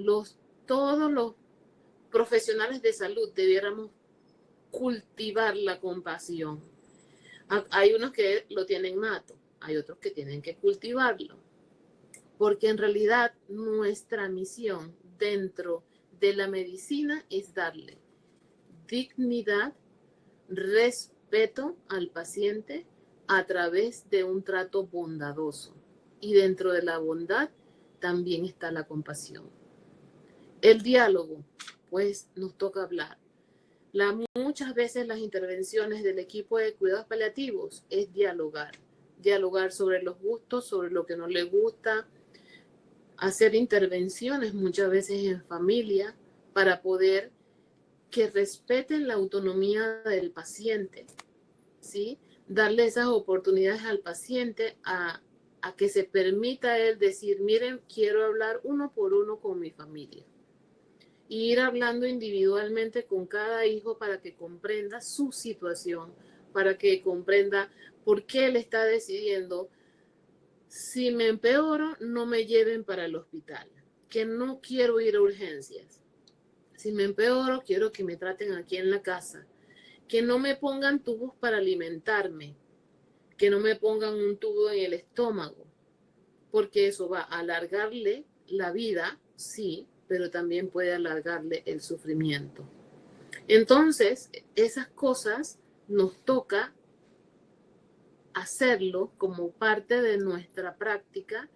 B: todos los profesionales de salud debiéramos cultivar la compasión. Hay unos que lo tienen nato, hay otros que tienen que cultivarlo, porque en realidad nuestra misión dentro de la medicina es darle dignidad, respeto al paciente a través de un trato bondadoso. Y dentro de la bondad también está la compasión. El diálogo, pues nos toca hablar. Muchas veces las intervenciones del equipo de cuidados paliativos es dialogar sobre los gustos, sobre lo que no le gusta, hacer intervenciones muchas veces en familia para poder que respeten la autonomía del paciente, ¿sí? Darle esas oportunidades al paciente a que se permita él decir, miren, quiero hablar uno por uno con mi familia. Y ir hablando individualmente con cada hijo para que comprenda su situación, para que comprenda por qué él está decidiendo, si me empeoro, no me lleven para el hospital, que no quiero ir a urgencias. Si me empeoro, quiero que me traten aquí en la casa, que no me pongan tubos para alimentarme, que no me pongan un tubo en el estómago, porque eso va a alargarle la vida, sí, pero también puede alargarle el sufrimiento. Entonces, esas cosas nos toca hacerlo como parte de nuestra práctica,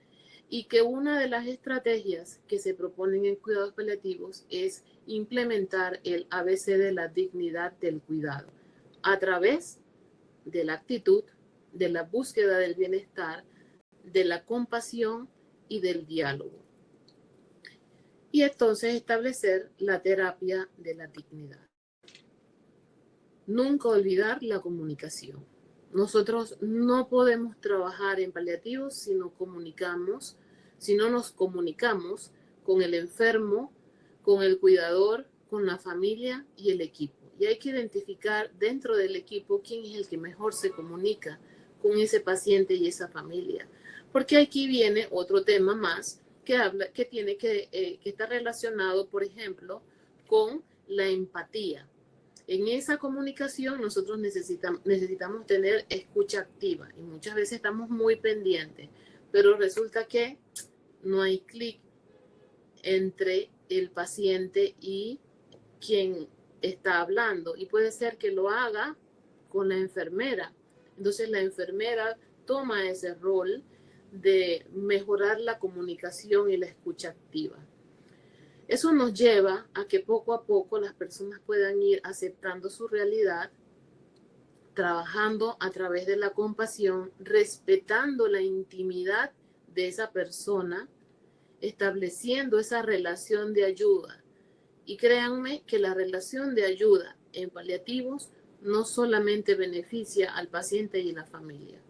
B: y que una de las estrategias que se proponen en cuidados paliativos es implementar el ABC de la dignidad del cuidado a través de la actitud, de la búsqueda del bienestar, de la compasión y del diálogo. Y entonces establecer la terapia de la dignidad. Nunca olvidar la comunicación. Nosotros no podemos trabajar en paliativos si no comunicamos, si no nos comunicamos con el enfermo, con el cuidador, con la familia y el equipo. Y hay que identificar dentro del equipo quién es el que mejor se comunica con ese paciente y esa familia. Porque aquí viene otro tema más que tiene que estar relacionado, por ejemplo, con la empatía. En esa comunicación nosotros necesitamos tener escucha activa, y muchas veces estamos muy pendientes, pero resulta que no hay clic entre el paciente y quien está hablando, y puede ser que lo haga con la enfermera. Entonces la enfermera toma ese rol de mejorar la comunicación y la escucha activa. Eso nos lleva a que poco a poco las personas puedan ir aceptando su realidad, trabajando a través de la compasión, respetando la intimidad de esa persona, estableciendo esa relación de ayuda. Y créanme que la relación de ayuda en paliativos no solamente beneficia al paciente y a la familia.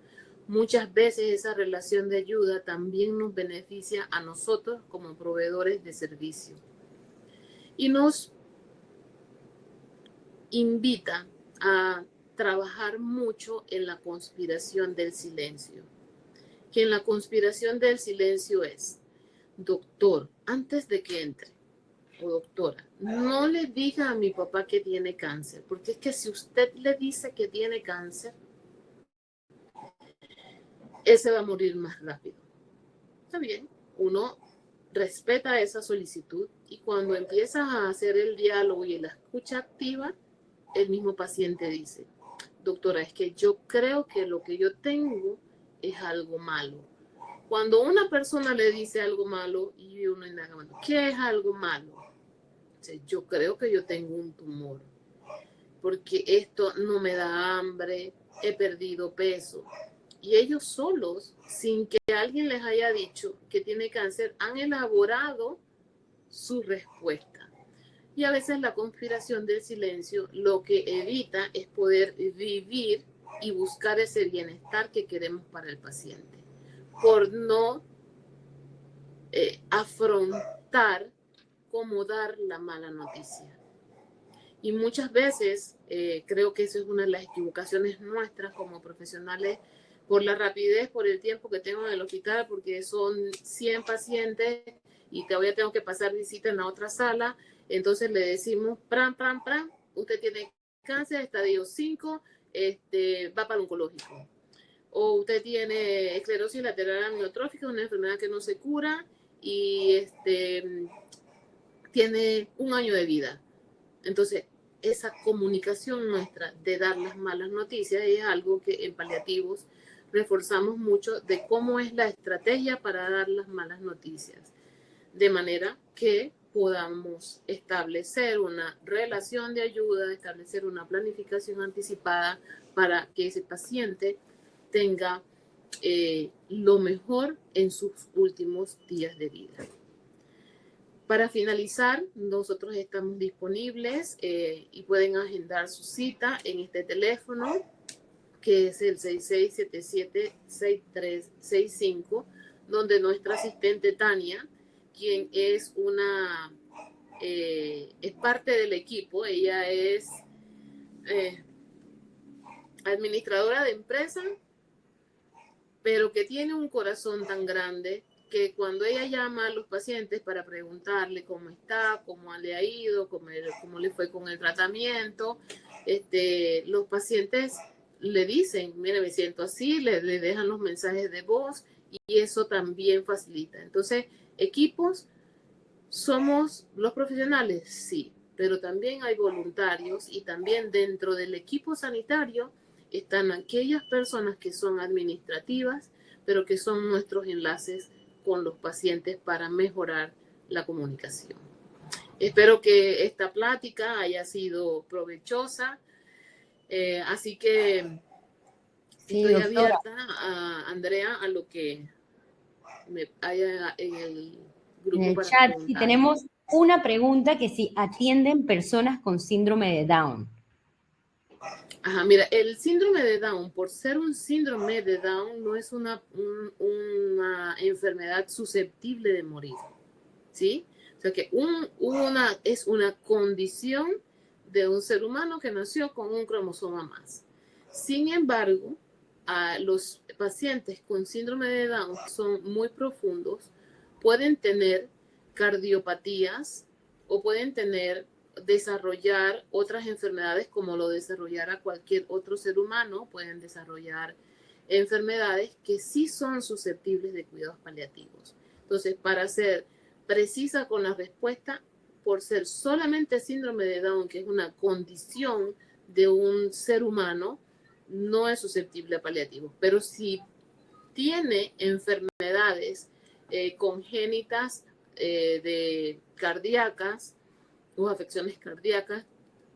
B: Muchas veces esa relación de ayuda también nos beneficia a nosotros como proveedores de servicio. Y nos invita a trabajar mucho en la conspiración del silencio. Que en la conspiración del silencio es: doctor, antes de que entre, o doctora, no le diga a mi papá que tiene cáncer, porque es que si usted le dice que tiene cáncer, él se va a morir más rápido. Está bien, uno respeta esa solicitud, y cuando empiezas a hacer el diálogo y la escucha activa, el mismo paciente dice: doctora, es que yo creo que lo que yo tengo es algo malo. Cuando una persona le dice algo malo y uno indaga, ¿qué es algo malo? Dice: yo creo que yo tengo un tumor, porque esto no me da hambre, he perdido peso. Y ellos solos, sin que alguien les haya dicho que tiene cáncer, han elaborado su respuesta. Y a veces la conspiración del silencio lo que evita es poder vivir y buscar ese bienestar que queremos para el paciente, por no afrontar cómo dar la mala noticia. Y muchas veces creo que eso es una de las equivocaciones nuestras como profesionales, por la rapidez, por el tiempo que tengo en el hospital, porque son 100 pacientes y todavía tengo que pasar visita en la otra sala. Entonces le decimos: pram, pram, pram, usted tiene cáncer, estadio 5, va para el oncológico. O usted tiene esclerosis lateral amiotrófica, una enfermedad que no se cura, y tiene 1 año de vida. Entonces, esa comunicación nuestra de dar las malas noticias es algo que en paliativos reforzamos mucho, de cómo es la estrategia para dar las malas noticias, de manera que podamos establecer una relación de ayuda, establecer una planificación anticipada para que ese paciente tenga lo mejor en sus últimos días de vida. Para finalizar, nosotros estamos disponibles y pueden agendar su cita en este teléfono, que es el 6677-6365, donde nuestra asistente Tania, quien es es parte del equipo, ella es administradora de empresa, pero que tiene un corazón tan grande que cuando ella llama a los pacientes para preguntarle cómo está, cómo le ha ido, cómo le fue con el tratamiento, los pacientes le dicen: mire, me siento así, le dejan los mensajes de voz, y eso también facilita. Entonces, equipos, ¿somos los profesionales? Sí, pero también hay voluntarios y también dentro del equipo sanitario están aquellas personas que son administrativas, pero que son nuestros enlaces con los pacientes para mejorar la comunicación. Espero que esta plática haya sido provechosa, así que
A: Sí,
B: estoy
A: doctora.
B: abierta, Andrea, a lo que me haya en el
A: En
B: grupo
A: el
B: para
A: chat, sí,
B: preguntar.
A: tenemos una pregunta que si atienden personas con síndrome de Down.
B: Ajá, mira, el síndrome de Down, por ser un síndrome de Down, no es una enfermedad susceptible de morir, ¿sí? O sea que es una condición de un ser humano que nació con un cromosoma más. Sin embargo, los pacientes con síndrome de Down son muy profundos, pueden tener cardiopatías o pueden desarrollar otras enfermedades como lo desarrollara cualquier otro ser humano, pueden desarrollar enfermedades que sí son susceptibles de cuidados paliativos. Entonces, para ser precisa con la respuesta, por ser solamente síndrome de Down, que es una condición de un ser humano, no es susceptible a paliativos. Pero si tiene enfermedades congénitas de cardíacas o afecciones cardíacas,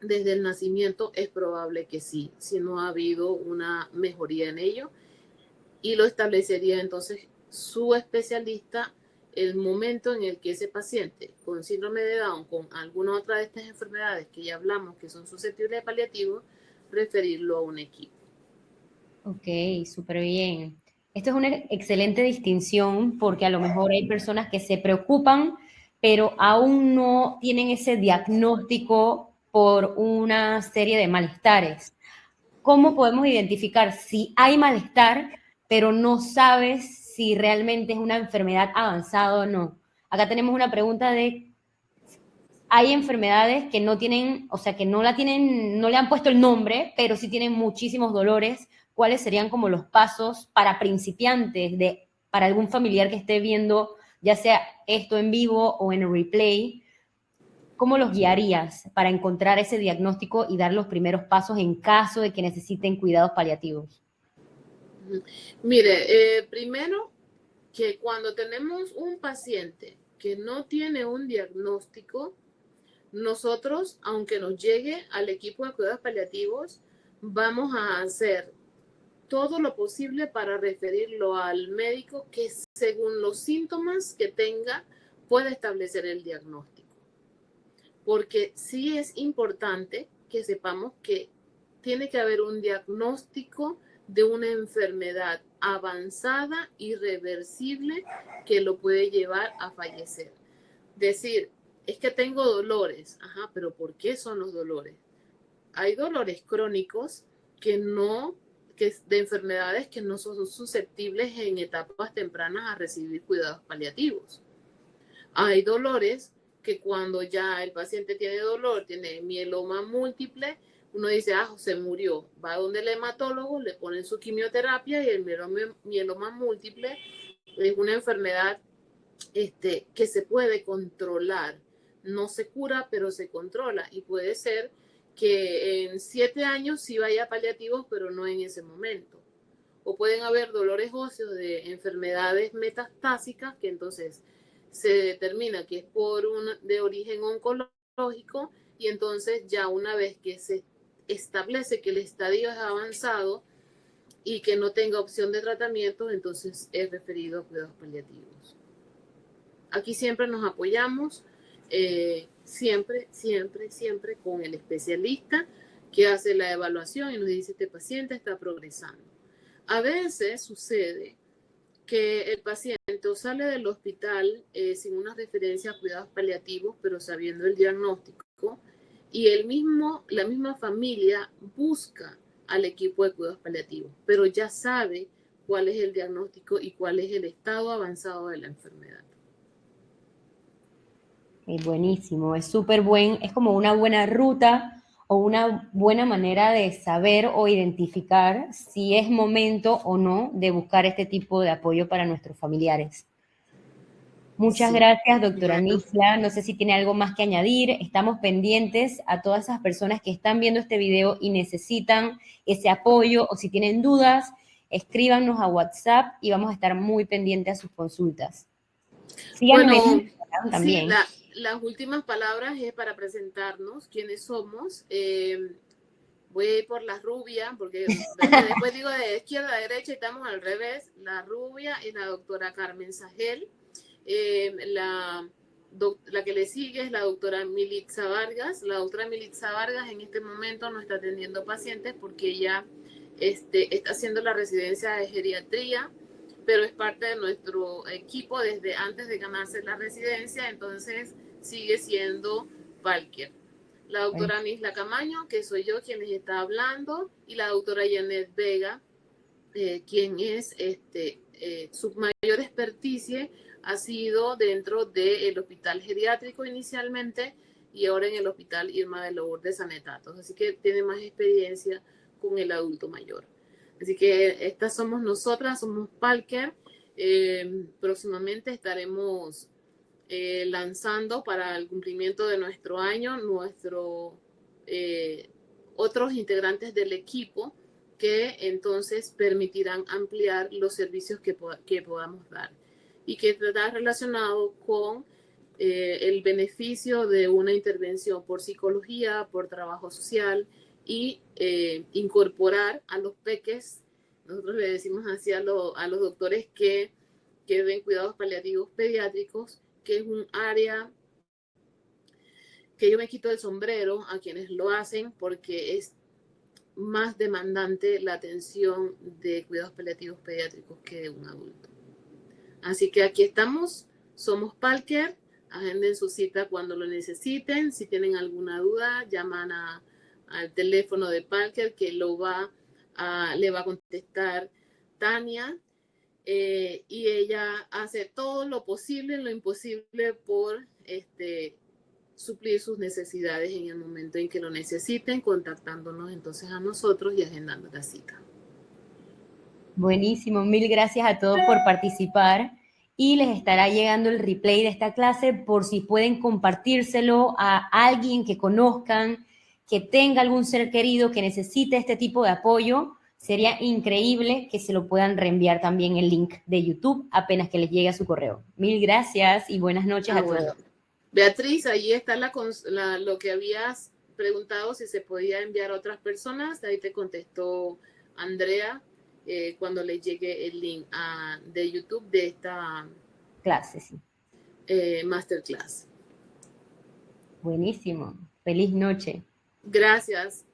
B: desde el nacimiento es probable que sí, si no ha habido una mejoría en ello, y lo establecería entonces su especialista el momento en el que ese paciente con síndrome de Down, con alguna otra de estas enfermedades que ya hablamos que son susceptibles de paliativos, referirlo a un equipo.
A: Ok, súper bien. Esto es una excelente distinción porque a lo mejor hay personas que se preocupan, pero aún no tienen ese diagnóstico por una serie de malestares. ¿Cómo podemos identificar si hay malestar, pero no sabes si realmente es una enfermedad avanzada o no? Acá tenemos una pregunta de, hay enfermedades que no tienen, o sea, que no la tienen, no le han puesto el nombre, pero sí tienen muchísimos dolores. ¿Cuáles serían como los pasos para principiantes, para algún familiar que esté viendo, ya sea esto en vivo o en el replay? ¿Cómo los guiarías para encontrar ese diagnóstico y dar los primeros pasos en caso de que necesiten cuidados paliativos?
B: Mire, primero que cuando tenemos un paciente que no tiene un diagnóstico, nosotros, aunque nos llegue al equipo de cuidados paliativos, vamos a hacer todo lo posible para referirlo al médico que según los síntomas que tenga pueda establecer el diagnóstico. Porque sí es importante que sepamos que tiene que haber un diagnóstico de una enfermedad avanzada, irreversible, que lo puede llevar a fallecer. Decir, es que tengo dolores, ajá, pero ¿por qué son los dolores? Hay dolores crónicos de enfermedades que no son susceptibles en etapas tempranas a recibir cuidados paliativos. Hay dolores que cuando ya el paciente tiene dolor, tiene mieloma múltiple, uno dice, se murió. Va donde el hematólogo, le ponen su quimioterapia y el mieloma múltiple es una enfermedad que se puede controlar. No se cura, pero se controla. Y puede ser que en 7 años sí vaya a paliativos, pero no en ese momento. O pueden haber dolores óseos de enfermedades metastásicas que entonces se determina que es de origen oncológico, y entonces ya una vez que se establece que el estadio es avanzado y que no tenga opción de tratamiento, entonces es referido a cuidados paliativos. Aquí siempre nos apoyamos, siempre con el especialista que hace la evaluación y nos dice, este paciente está progresando. A veces sucede que el paciente sale del hospital sin una referencia a cuidados paliativos, pero sabiendo el diagnóstico, y la misma familia busca al equipo de cuidados paliativos, pero ya sabe cuál es el diagnóstico y cuál es el estado avanzado de la enfermedad.
A: Buenísimo, es súper es como una buena ruta o una buena manera de saber o identificar si es momento o no de buscar este tipo de apoyo para nuestros familiares. Muchas
B: Sí.
A: gracias, doctora
B: Bueno,
A: Nisla. No sé si tiene algo más que añadir. Estamos pendientes a todas esas personas que están viendo este video y necesitan ese apoyo o si tienen dudas, escríbanos a WhatsApp y vamos a estar muy pendientes a sus consultas. Síganme en
B: bueno,
A: Instagram
B: sí,
A: también.
B: las últimas palabras es para presentarnos quiénes somos. Voy a ir por la rubia, porque ves que después digo de izquierda a derecha y estamos al revés. La rubia y la doctora Carmen Sahel. La que le sigue es la doctora Militza Vargas. La doctora Militza Vargas en este momento no está atendiendo pacientes porque ella está haciendo la residencia de geriatría, pero es parte de nuestro equipo desde antes de ganarse la residencia, entonces sigue siendo Valker. La doctora Nisla Camaño, que soy yo quien les está hablando, y la doctora Janet Vega, quien es su mayor experticia ha sido dentro del hospital geriátrico inicialmente y ahora en el hospital Irma de Lourdes de Sanetatos. Así que tiene más experiencia con el adulto mayor. Así que estas somos nosotras, somos Palker. Próximamente estaremos lanzando para el cumplimiento de nuestro año otros integrantes del equipo que entonces permitirán ampliar los servicios que podamos dar y que está relacionado con el beneficio de una intervención por psicología, por trabajo social y incorporar a los peques, nosotros le decimos así a los doctores que ven cuidados paliativos pediátricos, que es un área que yo me quito el sombrero a quienes lo hacen porque es más demandante la atención de cuidados paliativos pediátricos que de un adulto. Así que aquí estamos, somos Palker, agenden su cita cuando lo necesiten, si tienen alguna duda, llaman al teléfono de Palker que le va a contestar Tania, y ella hace todo lo posible, lo imposible por suplir sus necesidades en el momento en que lo necesiten, contactándonos entonces a nosotros y agendando la cita.
A: Buenísimo, mil gracias a todos por participar y les estará llegando el replay de esta clase por si pueden compartírselo a alguien que conozcan, que tenga algún ser querido que necesite este tipo de apoyo. Sería increíble que se lo puedan reenviar también el link de YouTube apenas que les llegue a su correo. Mil gracias y buenas noches a todos.
B: Bueno. Beatriz, ahí está lo que habías preguntado si se podía enviar a otras personas. Ahí te contestó Andrea cuando le llegue el link de YouTube de esta
A: Clase, sí.
B: masterclass.
A: Buenísimo. Feliz noche.
B: Gracias.